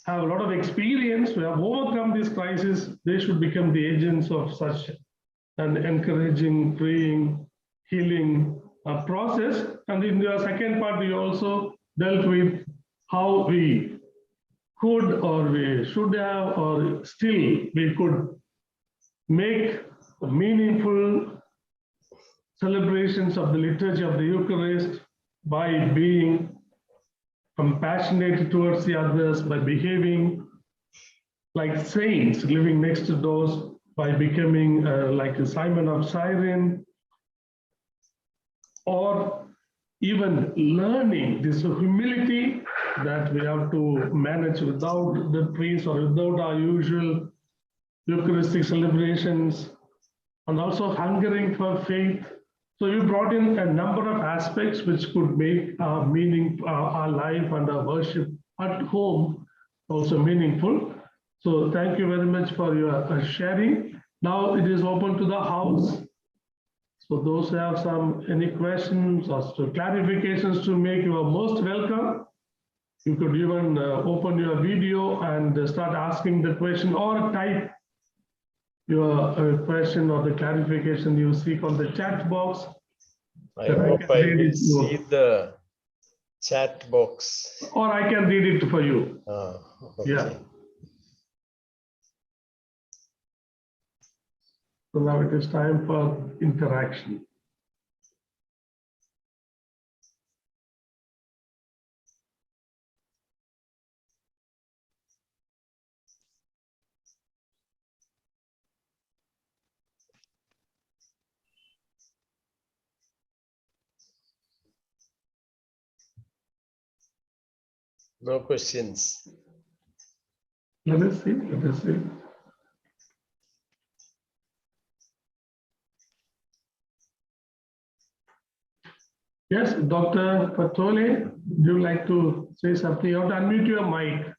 have a lot of experience, who have overcome this crisis. They should become the agents of such an encouraging, praying, healing process. And in your second part, you also dealt with how we could or we should have or still we could make meaningful celebrations of the liturgy of the Eucharist by being compassionate towards the others, by behaving like saints, living next to doors, by becoming like a Simon of Cyrene, or even learning this humility that we have to manage without the priest or without our usual Eucharistic celebrations, and also hungering for faith. So you brought in a number of aspects which could make our meaning, our life and our worship at home also meaningful. So thank you very much for your sharing. Now it is open to the house. So those who have any questions or clarifications to make, you are most welcome. You could even open your video and start asking the question or type your question or the clarification you seek on the chat box. I hope I will see the chat box. Or I can read it for you. Okay. Yeah. So now it is time for interaction. No questions. Let us see. Let us see. Yes, Dr. Patole, would you like to say something? You have to unmute your mic.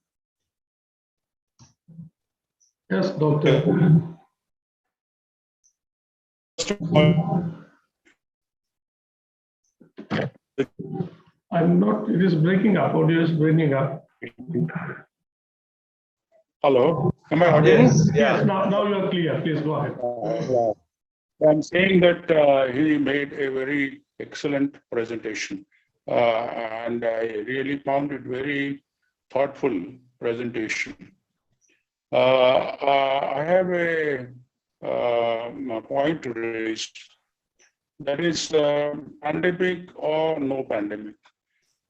Yes, Doctor. I'm not, it is breaking up. Audio is breaking up. Hello, am I audible? Yes, yeah. Yes, now you are clear. Please go ahead. I'm saying that he made a very excellent presentation, and I really found it very thoughtful presentation. I have a point to raise. That is pandemic or no pandemic.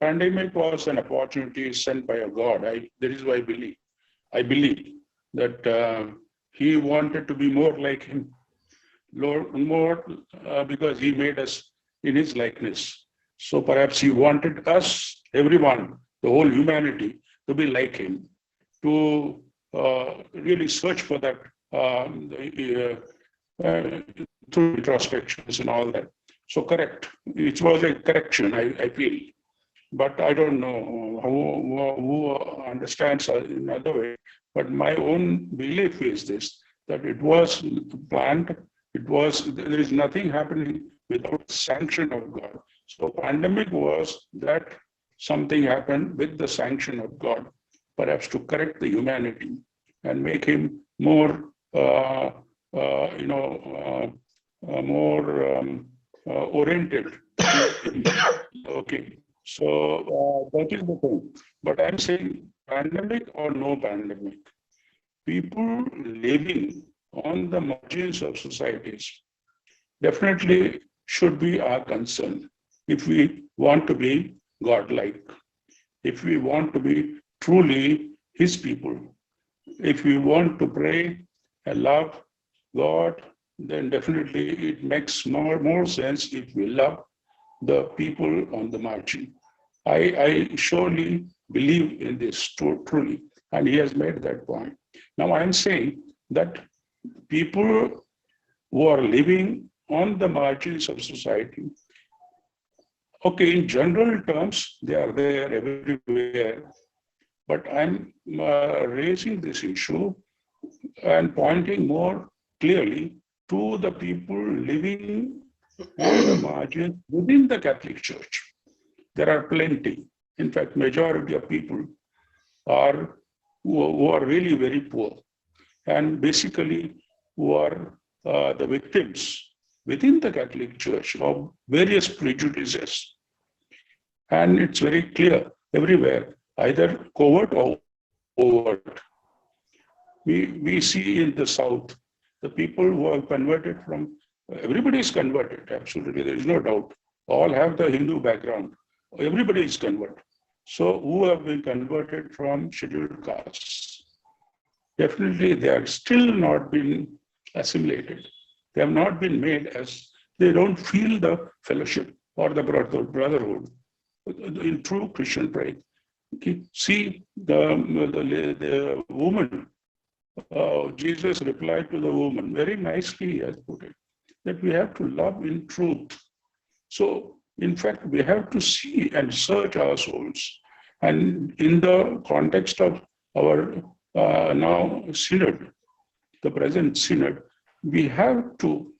Pandemic was an opportunity sent by a God. That is why I believe that he wanted to be more like him, because he made us in his likeness. So perhaps he wanted us, everyone, the whole humanity, to be like him, to really search for that through introspections and all that. So correct. It was a correction, I feel. But I don't know who understands in other way. But my own belief is this, that it was planned. There is nothing happening without sanction of God. So pandemic was that something happened with the sanction of God, perhaps to correct the humanity and make him more, oriented. Okay. So that is the thing. But I'm saying pandemic or no pandemic, people living on the margins of societies definitely should be our concern if we want to be godlike, if we want to be truly his people, if we want to pray and love God, then definitely it makes more sense if we love the people on the margin. I surely believe in this truly, and he has made that point. Now I'm saying that people who are living on the margins of society, okay, in general terms, they are there everywhere, but I'm raising this issue and pointing more clearly to the people living on the margin within the Catholic Church. There are plenty. In fact, majority of people are who are really very poor, and basically who are the victims within the Catholic Church of various prejudices. And it's very clear everywhere, either covert or overt. We see in the South, the people who are converted from, everybody is converted, absolutely, there is no doubt. All have the Hindu background. Everybody is converted. So who have been converted from scheduled castes? Definitely they are still not been assimilated. They have not been made as, they don't feel the fellowship or the brotherhood in true Christian faith. See the woman, Jesus replied to the woman, very nicely he has put it, that we have to love in truth. So in fact, we have to see and search our souls. And in the context of our now synod, the present synod, we have to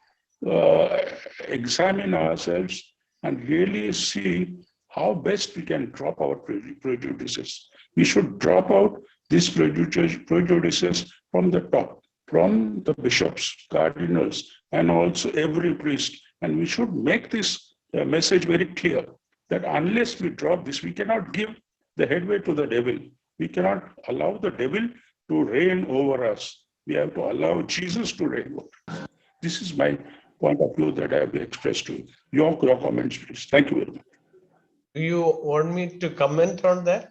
examine ourselves and really see how best we can drop our prejudices. We should drop out these prejudices from the top, from the bishops, cardinals, and also every priest. And we should make this message very clear that unless we drop this, we cannot give the headway to the devil. We cannot allow the devil to reign over us. We have to allow Jesus to reign over us. This is my point of view that I have expressed to you. Your comments, please. Thank you very much. Do you want me to comment on that?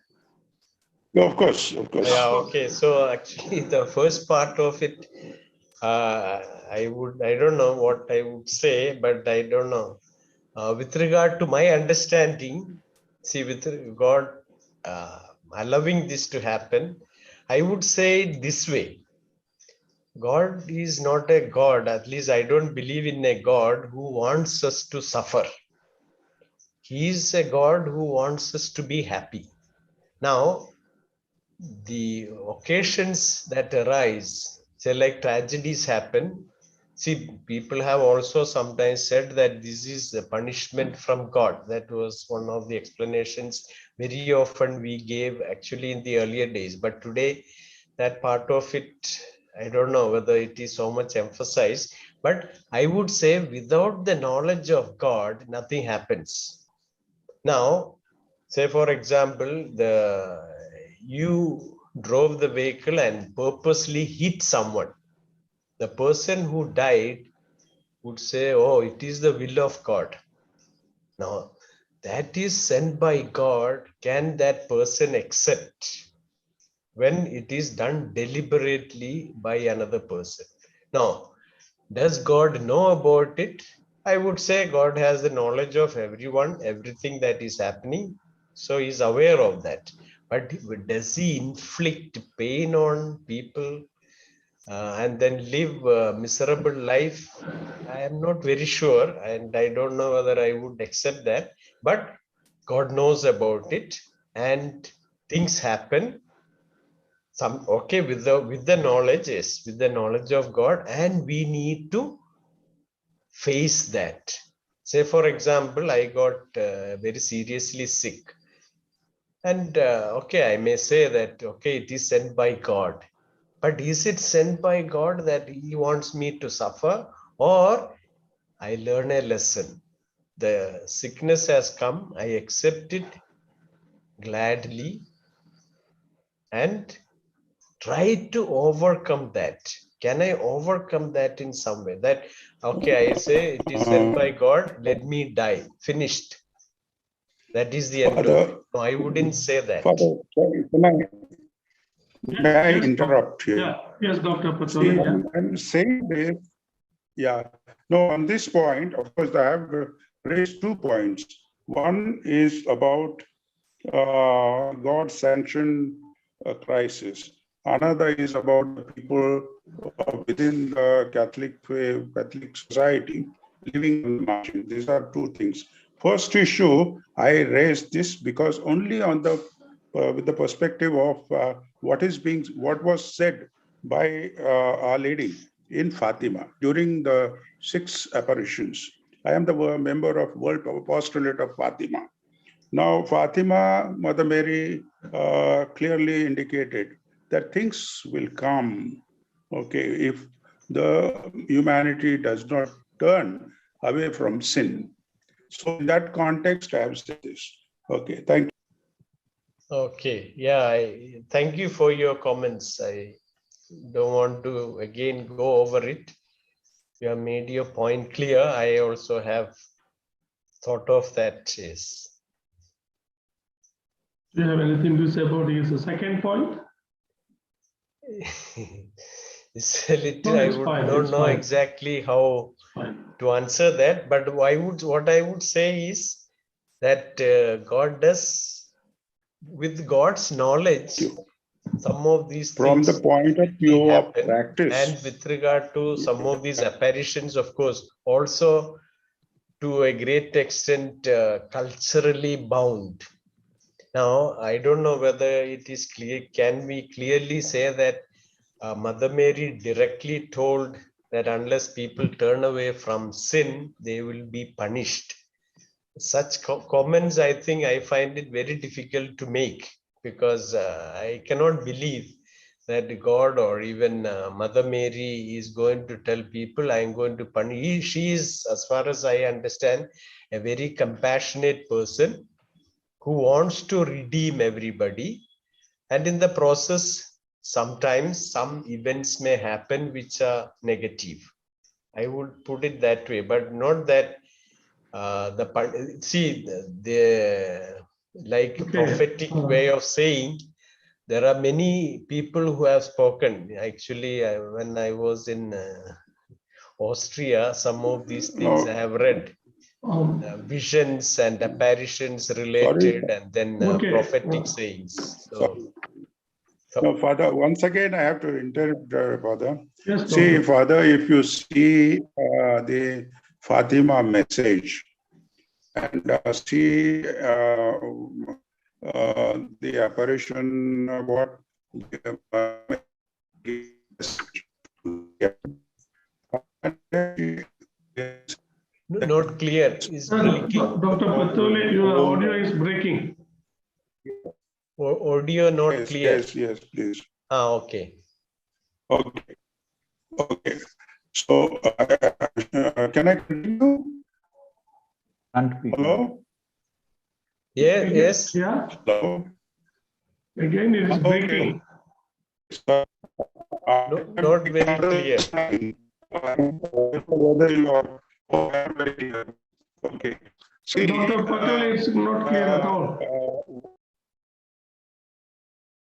Yeah, of course. Yeah, okay. So actually the first part of it, I don't know what I would say, but I don't know. With regard to my understanding, see, with God allowing this to happen, I would say it this way. God is not a God, at least I don't believe in a God who wants us to suffer. He is a God who wants us to be happy. Now, the occasions that arise, say like tragedies happen, see, people have also sometimes said that this is a punishment from God. That was one of the explanations very often we gave actually in the earlier days. But today, that part of it, I don't know whether it is so much emphasized. But I would say without the knowledge of God, nothing happens. Now, say for example, you drove the vehicle and purposely hit someone. The person who died would say, oh, it is the will of God. Now, that is sent by God. Can that person accept when it is done deliberately by another person? Now, does God know about it? I would say God has the knowledge of everyone, everything that is happening. So he's aware of that. But does he inflict pain on people and then live a miserable life? I am not very sure, and I don't know whether I would accept that. But God knows about it, and things happen. Some okay with the knowledge, yes, with the knowledge of God, and we need to face that. Say, for example, I got very seriously sick, and okay, I may say that okay, it is sent by God. But is it sent by God that he wants me to suffer, or I learn a lesson? The sickness has come, I accept it gladly and try to overcome that. Can I overcome that in some way? That, okay, I say it is sent by God, let me die, finished. That is the end of it. No, I wouldn't say that. Father, may I interrupt here? Yeah, yes, Dr. See, Pastoral. I'm saying this, yeah. No, on this point, of course, I have raised 2 points. One is about God-sanctioned crisis. Another is about the people within the Catholic society living on the margin. These are 2 things. First issue, I raised this because only on the with the perspective of what was said by Our Lady in Fatima during the 6 apparitions. I am the member of World Apostolate of Fatima. Now, Fatima, Mother Mary clearly indicated that things will come, okay, if the humanity does not turn away from sin. So in that context, I have said this. Okay, thank you. Okay, yeah, thank you for your comments. I don't want to again go over it. You have made your point clear. I also have thought of that, yes. Do you have anything to say about his second point? It's a little, No, I it's would fine, not it's know fine. exactly how to answer that, but what I would say is that God does, with God's knowledge, some of these From things the point of view of happen. practice. And with regard to some of these apparitions, of course, also to a great extent culturally bound. Now, I don't know whether it is clear, can we clearly say that Mother Mary directly told that unless people turn away from sin, they will be punished? Such comments, I think I find it very difficult to make, because I cannot believe that God or even Mother Mary is going to tell people, I am going to punish. She is, as far as I understand, a very compassionate person who wants to redeem everybody. And in the process, sometimes some events may happen which are negative. I would put it that way, but not that the like prophetic way of saying. There are many people who have spoken. Actually, when I was in Austria, some of these things I have read. Visions and apparitions related, and then prophetic sayings. So, no, Father, once again, I have to interrupt, Father. Yes, see, Father, if you see the Fatima message and see the apparition, what not clear. Is breaking. Dr. Pastoral, your audio is breaking. Audio not clear. Yes, please. Okay. Okay. So, can I continue? Hello? Yes. Yeah. Hello? Again, it is breaking. Not very clear. Whether you are, oh, I am very clear. Okay. See, Dr. Patel, it's not clear at all.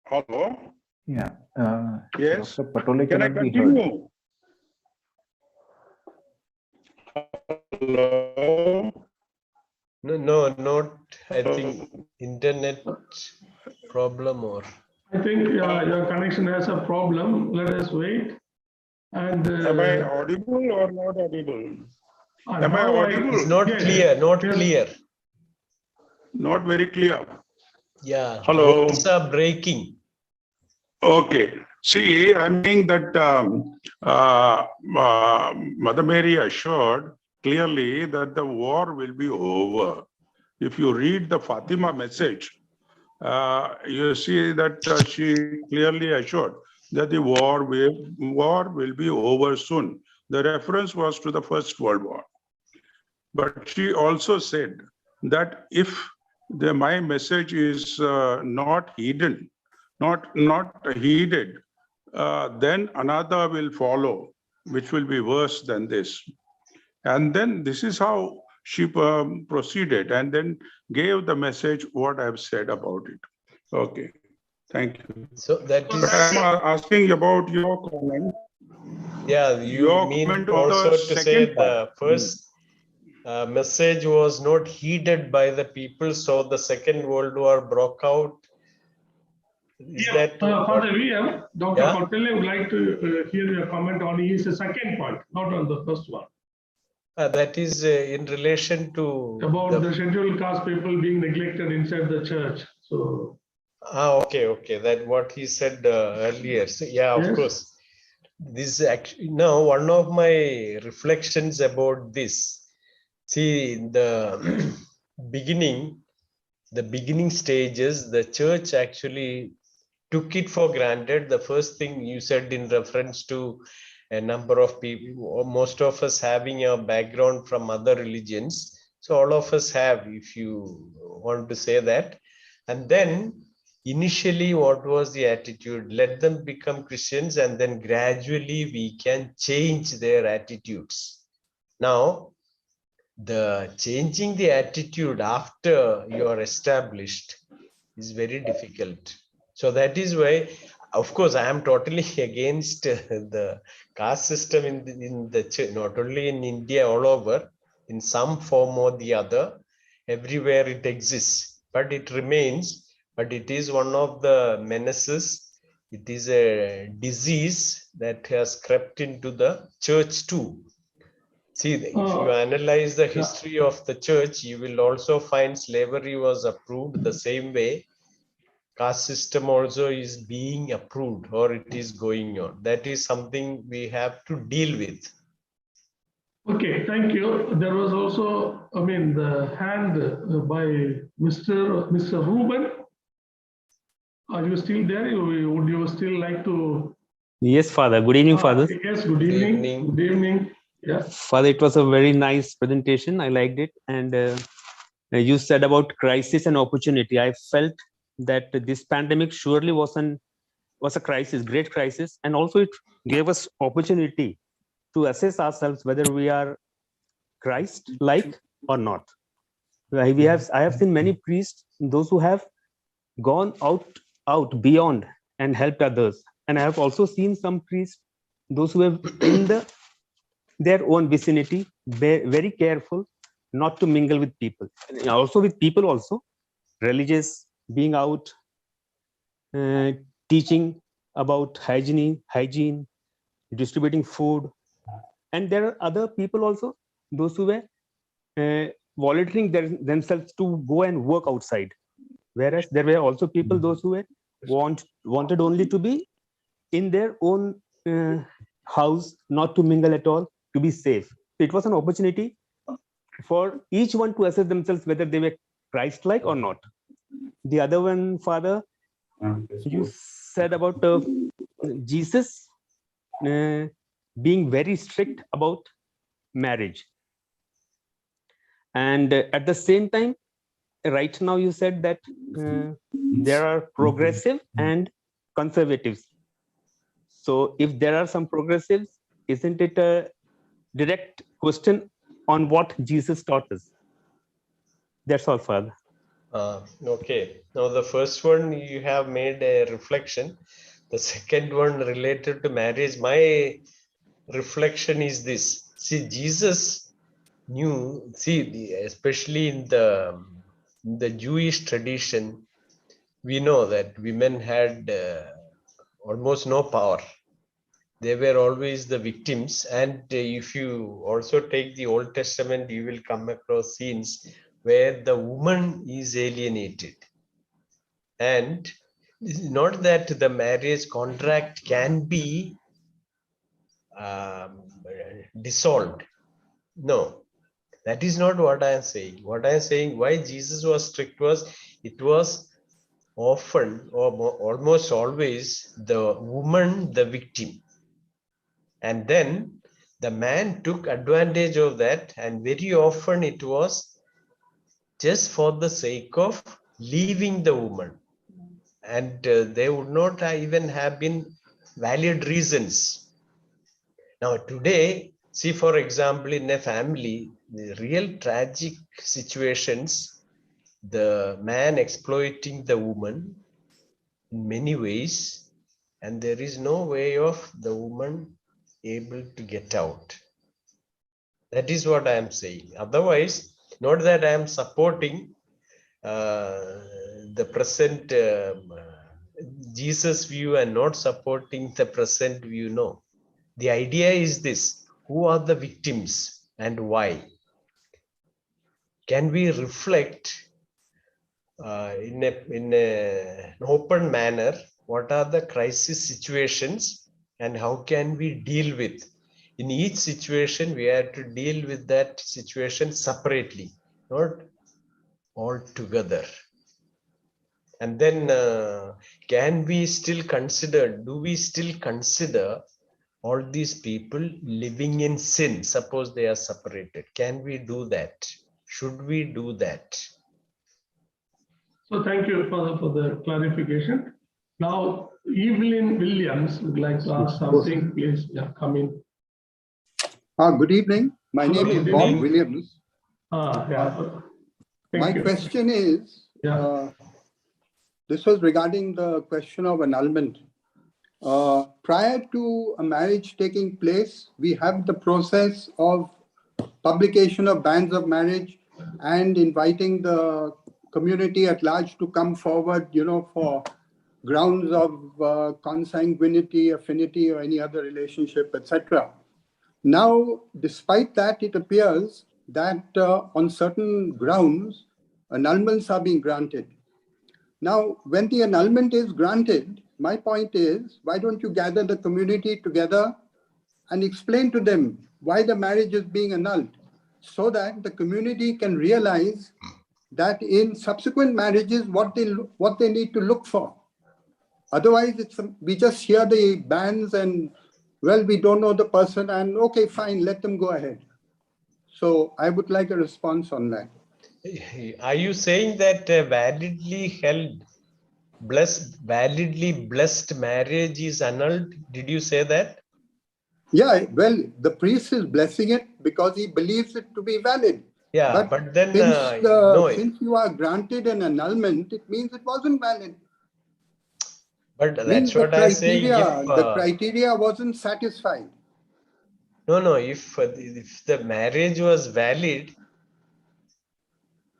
Hello? Yeah. Yes. Dr. Patole Can I cannot be heard. continue? Hello? No, not, I think, internet problem or. I think your connection has a problem. Let us wait. And Am I audible or not audible? Am I now audible? It's not yes, clear, not yes. clear. Not very clear. Yeah, Hello. words are breaking. Okay. See, I'm saying that Mother Mary assured clearly that the war will be over. If you read the Fatima message, you see that she clearly assured that the war will be over soon. The reference was to the First World War. But she also said that if my message is not heeded, then another will follow, which will be worse than this. And then this is how she proceeded and then gave the message what I've said about it. Okay, thank you. So that is. I'm asking about your comment. Yeah, you Your mean comment on also the to say second part. the first message was not heeded by the people, so the Second World War broke out. Is that Father V.M., Dr. Yeah? Patel would like to hear your comment on his second point, not on the first one. that is in relation to About the scheduled caste people being neglected inside the church. So. Okay. That what he said earlier. So, yeah, of Yes. course. This actually now one of my reflections about this. See, in the beginning stages, the church actually took it for granted. The first thing you said in reference to a number of people, or most of us having a background from other religions. So all of us have, if you want to say that. And then initially, what was the attitude? Let them become Christians, and then gradually we can change their attitudes. Now, the changing the attitude after you are established is very difficult. So that is why, of course, I am totally against the caste system in the church, not only in India, all over, in some form or the other, everywhere it exists, but it remains. But it is one of the menaces. It is a disease that has crept into the church too. See, if you analyze the history of the church, you will also find slavery was approved the same way. Caste system also is being approved, or it is going on. That is something we have to deal with. Okay, thank you. There was also, the hand by Mr. Ruben. Are you still there? Would you still like to? Yes, Father. Good evening, Father. Yes, good evening. Good evening. Yeah. Father, it was a very nice presentation. I liked it. And you said about crisis and opportunity. I felt that this pandemic surely was a crisis, great crisis. And also it gave us opportunity to assess ourselves whether we are Christ-like or not. I have seen many priests, those who have gone out beyond and helped others. And I have also seen some priests, those who have in their own vicinity, very careful not to mingle with people. And also with people also, religious, being out, teaching about hygiene, distributing food. And there are other people also, those who were volunteering themselves to go and work outside. Whereas there were also people, those who were wanted only to be in their own house, not to mingle at all, to be safe. So it was an opportunity for each one to assess themselves whether they were Christ-like or not. The other one, Father, you said about Jesus being very strict about marriage. And at the same time, right now you said that there are progressive and conservatives. So if there are some progressives, isn't it a direct question on what Jesus taught us? That's all, Father. Okay. Now the first one you have made a reflection. The second one related to marriage. My reflection is this. See, Jesus knew. See, especially in the Jewish tradition, we know that women had almost no power. They were always the victims. And if you also take the Old Testament, you will come across scenes where the woman is alienated. And this is not that the marriage contract can be dissolved. No, that is not what I am saying. What I am saying, why Jesus was strict was, it was often or almost always the woman the victim. And then the man took advantage of that, and very often it was just for the sake of leaving the woman. And there would not even have been valid reasons. Now today, see, for example, in a family, the real tragic situations, the man exploiting the woman in many ways, and there is no way of the woman able to get out. That is what I am saying. Otherwise, not that I am supporting the present Jesus view and not supporting the present view. No. The idea is this: who are the victims and why? Can we reflect in an open manner what are the crisis situations and how can we deal with? In each situation, we have to deal with that situation separately, not all together. And then can we still consider, do we still consider all these people living in sin? Suppose they are separated. Can we do that? Should we do that? So thank you, Father, for the clarification. Now, Evelyn Williams would like to ask something. Please, come in. Good evening. My name is Bob Williams. My question is, this was regarding the question of annulment. Prior to a marriage taking place, we have the process of publication of bans of marriage and inviting the community at large to come forward, for grounds of consanguinity, affinity, or any other relationship, etc. Now, despite that, it appears that on certain grounds, annulments are being granted. Now, when the annulment is granted, my point is, why don't you gather the community together and explain to them why the marriage is being annulled, so that the community can realize that in subsequent marriages, what they need to look for. Otherwise, we just hear the bans and, well, we don't know the person and okay, fine, let them go ahead. So I would like a response on that. Are you saying that validly blessed marriage is annulled? Did you say that? Yeah, well, the priest is blessing it because he believes it to be valid. Yeah, but then since you are granted an annulment, it means it wasn't valid. But that's what I say. The criteria wasn't satisfied. No. If the marriage was valid,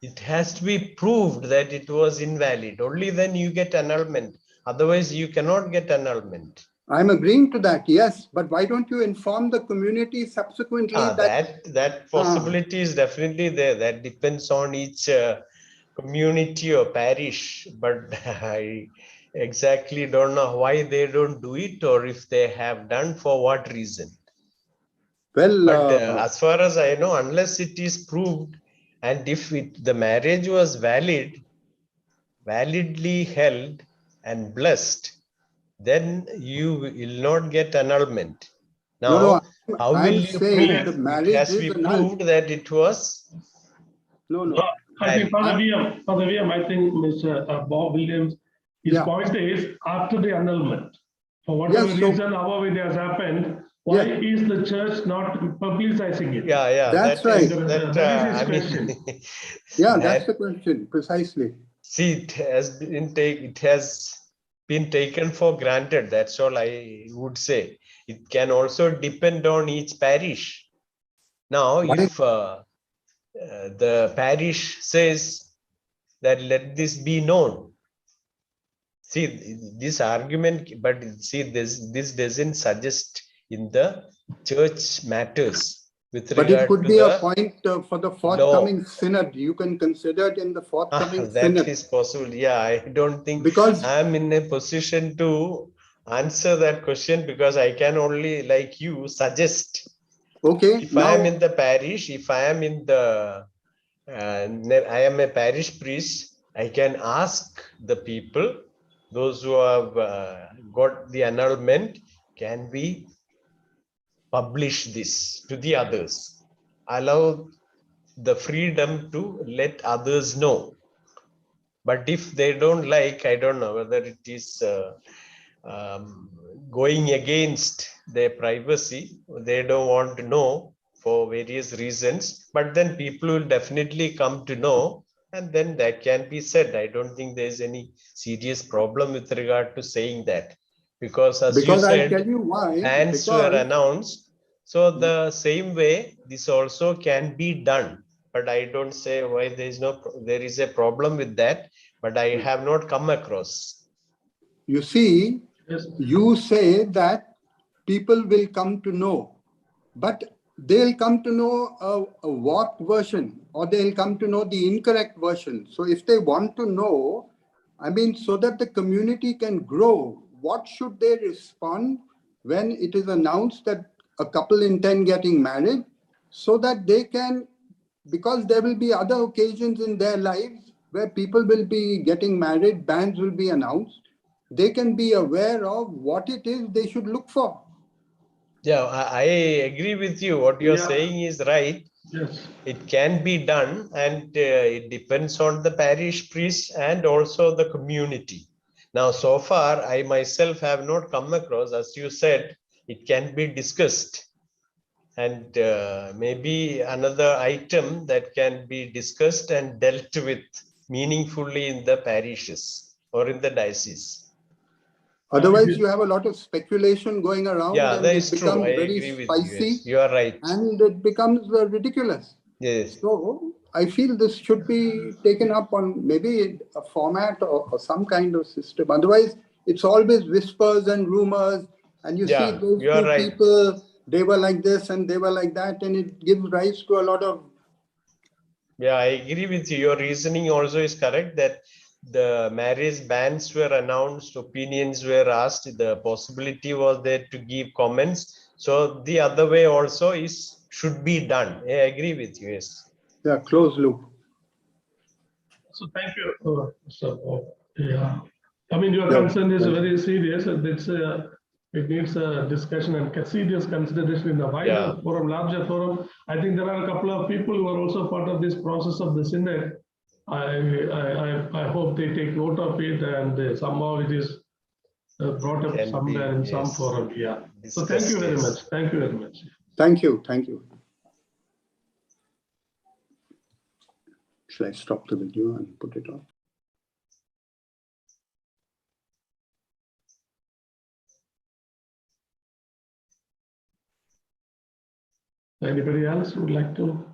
it has to be proved that it was invalid. Only then you get annulment. Otherwise, you cannot get annulment. I'm agreeing to that, yes. But why don't you inform the community subsequently that possibility is definitely there. That depends on each community or parish. But I exactly don't know why they don't do it, or if they have done, for what reason. Well, but as far as I know, unless it is proved, and if the marriage was validly held and blessed, then you will not get annulment. Now, how will you prove? The marriage it has to be proved that it was. I think Father V.M, I think Mr. Bob Williams, his point is after the annulment, for whatever reason, however it has happened, Why is the church not publicizing it? Yeah. That's That is right. that. That is I his mean, question. Yeah, that, that's the question, precisely. see, it has been taken for granted. That's all I would say. It can also depend on each parish. Now, What if the parish says that let this be known, see this argument, but see this doesn't suggest in the church matters with But it regard could to be a the point for the law. forthcoming synod. You can consider it in the forthcoming That synod. is possible. Yeah, I don't think Because I'm in a position to answer that question, because I can only, like you, suggest. okay, If I am now in the parish, if I am in the, I am a parish priest, I can ask the people, those who have got the annulment, can we publish this to the others? Allow the freedom to let others know. But if they don't like, I don't know whether it is going against their privacy. They don't want to know for various reasons, but then people will definitely come to know, and then that can be said. I don't think there's any serious problem with regard to saying that, because as you I'll tell said, you why. bans were announced. So the same way, this also can be done. But I don't say why there is a problem with that, but I have not come across. You see, Yes. you say that people will come to know, but they'll come to know a warped version, or they'll come to know the incorrect version. So if they want to know, I mean, so that the community can grow, what should they respond when it is announced that a couple intend getting married, so that they can, because there will be other occasions in their lives where people will be getting married, bans will be announced, they can be aware of what it is they should look for. Yeah, I agree with you. What you're saying is right. Yes. It can be done, and it depends on the parish priest and also the community. Now, so far, I myself have not come across, as you said, it can be discussed. And maybe another item that can be discussed and dealt with meaningfully in the parishes or in the diocese. Otherwise, you have a lot of speculation going around, Yeah, and that it is true. becomes I very agree with you. spicy. Yes, you are right. And it becomes ridiculous. Yes. So I feel this should be taken up on maybe a format or some kind of system. Otherwise, it's always whispers and rumors. And you see those you are two right. people, they were like this and they were like that. And it gives rise to a lot of... Yeah, I agree with you. Your reasoning also is correct, that the marriage bans were announced, opinions were asked, the possibility was there to give comments. So the other way also should be done. I agree with you. Yes. Yeah, closed loop. So thank you. Yeah, I mean, your concern is very serious, and it needs a discussion and serious consideration in a wider forum, larger forum. I think there are a couple of people who are also part of this process of the synod. I hope they take note of it, and somehow it is brought up somewhere in some forum. Yeah. So thank you very much. Thank you very much. Thank you. Thank you. Shall I stop the video and put it on? Anybody else would like to?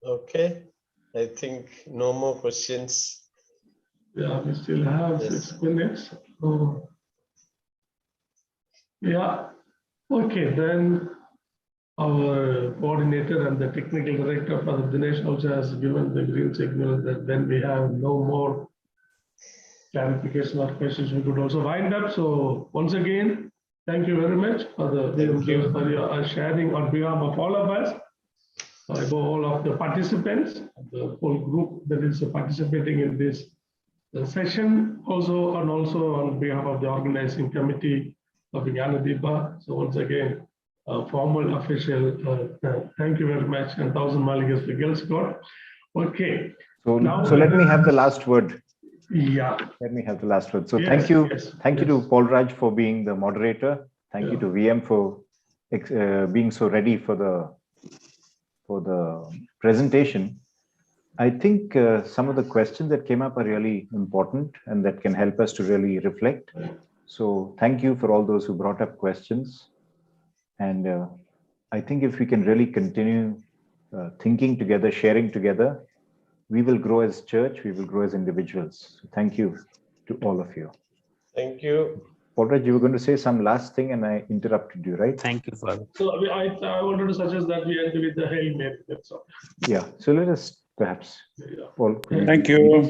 Okay. I think no more questions. Yeah, we still have 6 minutes. So, yeah. Okay, then our coordinator and the technical director for the Dinesh also has given the green signal that when we have no more clarification or questions, we could also wind up. So once again, thank you very much for for your sharing on behalf of all of us. above all of the participants, the whole group that is participating in this session, also on behalf of the organizing committee of the Jnana Deepa. So once again, formal official thank you very much, and 1,000 Malikas for Girls God. Okay. So let me have the last word. Yeah. Let me have the last word. So Yes, thank you. yes, Thank you to Paul Raj for being the moderator. Thank you to VM for being so ready for the presentation. I think some of the questions that came up are really important and that can help us to really reflect. So thank you for all those who brought up questions. And I think if we can really continue thinking together, sharing together, we will grow as church, we will grow as individuals. So thank you to all of you. Thank you. Paul Raj, you were going to say some last thing and I interrupted you, right? Thank you, Father. So I wanted to suggest that we end with the Hail Mary. That's all. Yeah. So let us perhaps. Paul, Thank you.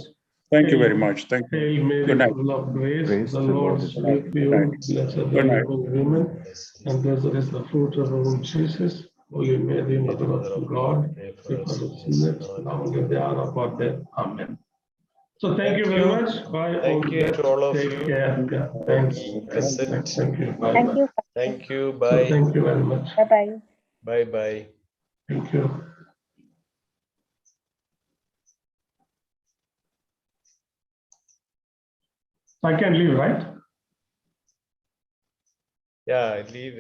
Thank you very much. Thank you. Hail Mary, Good night. full of grace, Grace, the Lord is with you. night. Blessed are Good night. you among women, and blessed is the fruit of our womb, Jesus. Holy Mary, Mother of God, pray for us sinners, now and at the hour of our death. Amen. So thank you very much. Bye. Thank you to all of Take you. care. Yeah. Thanks. Present. Thank you. Bye. Thank you. Thank you. So Bye. thank you very much. Bye-bye. Bye bye. Thank you. I can leave, right? Yeah, leave it.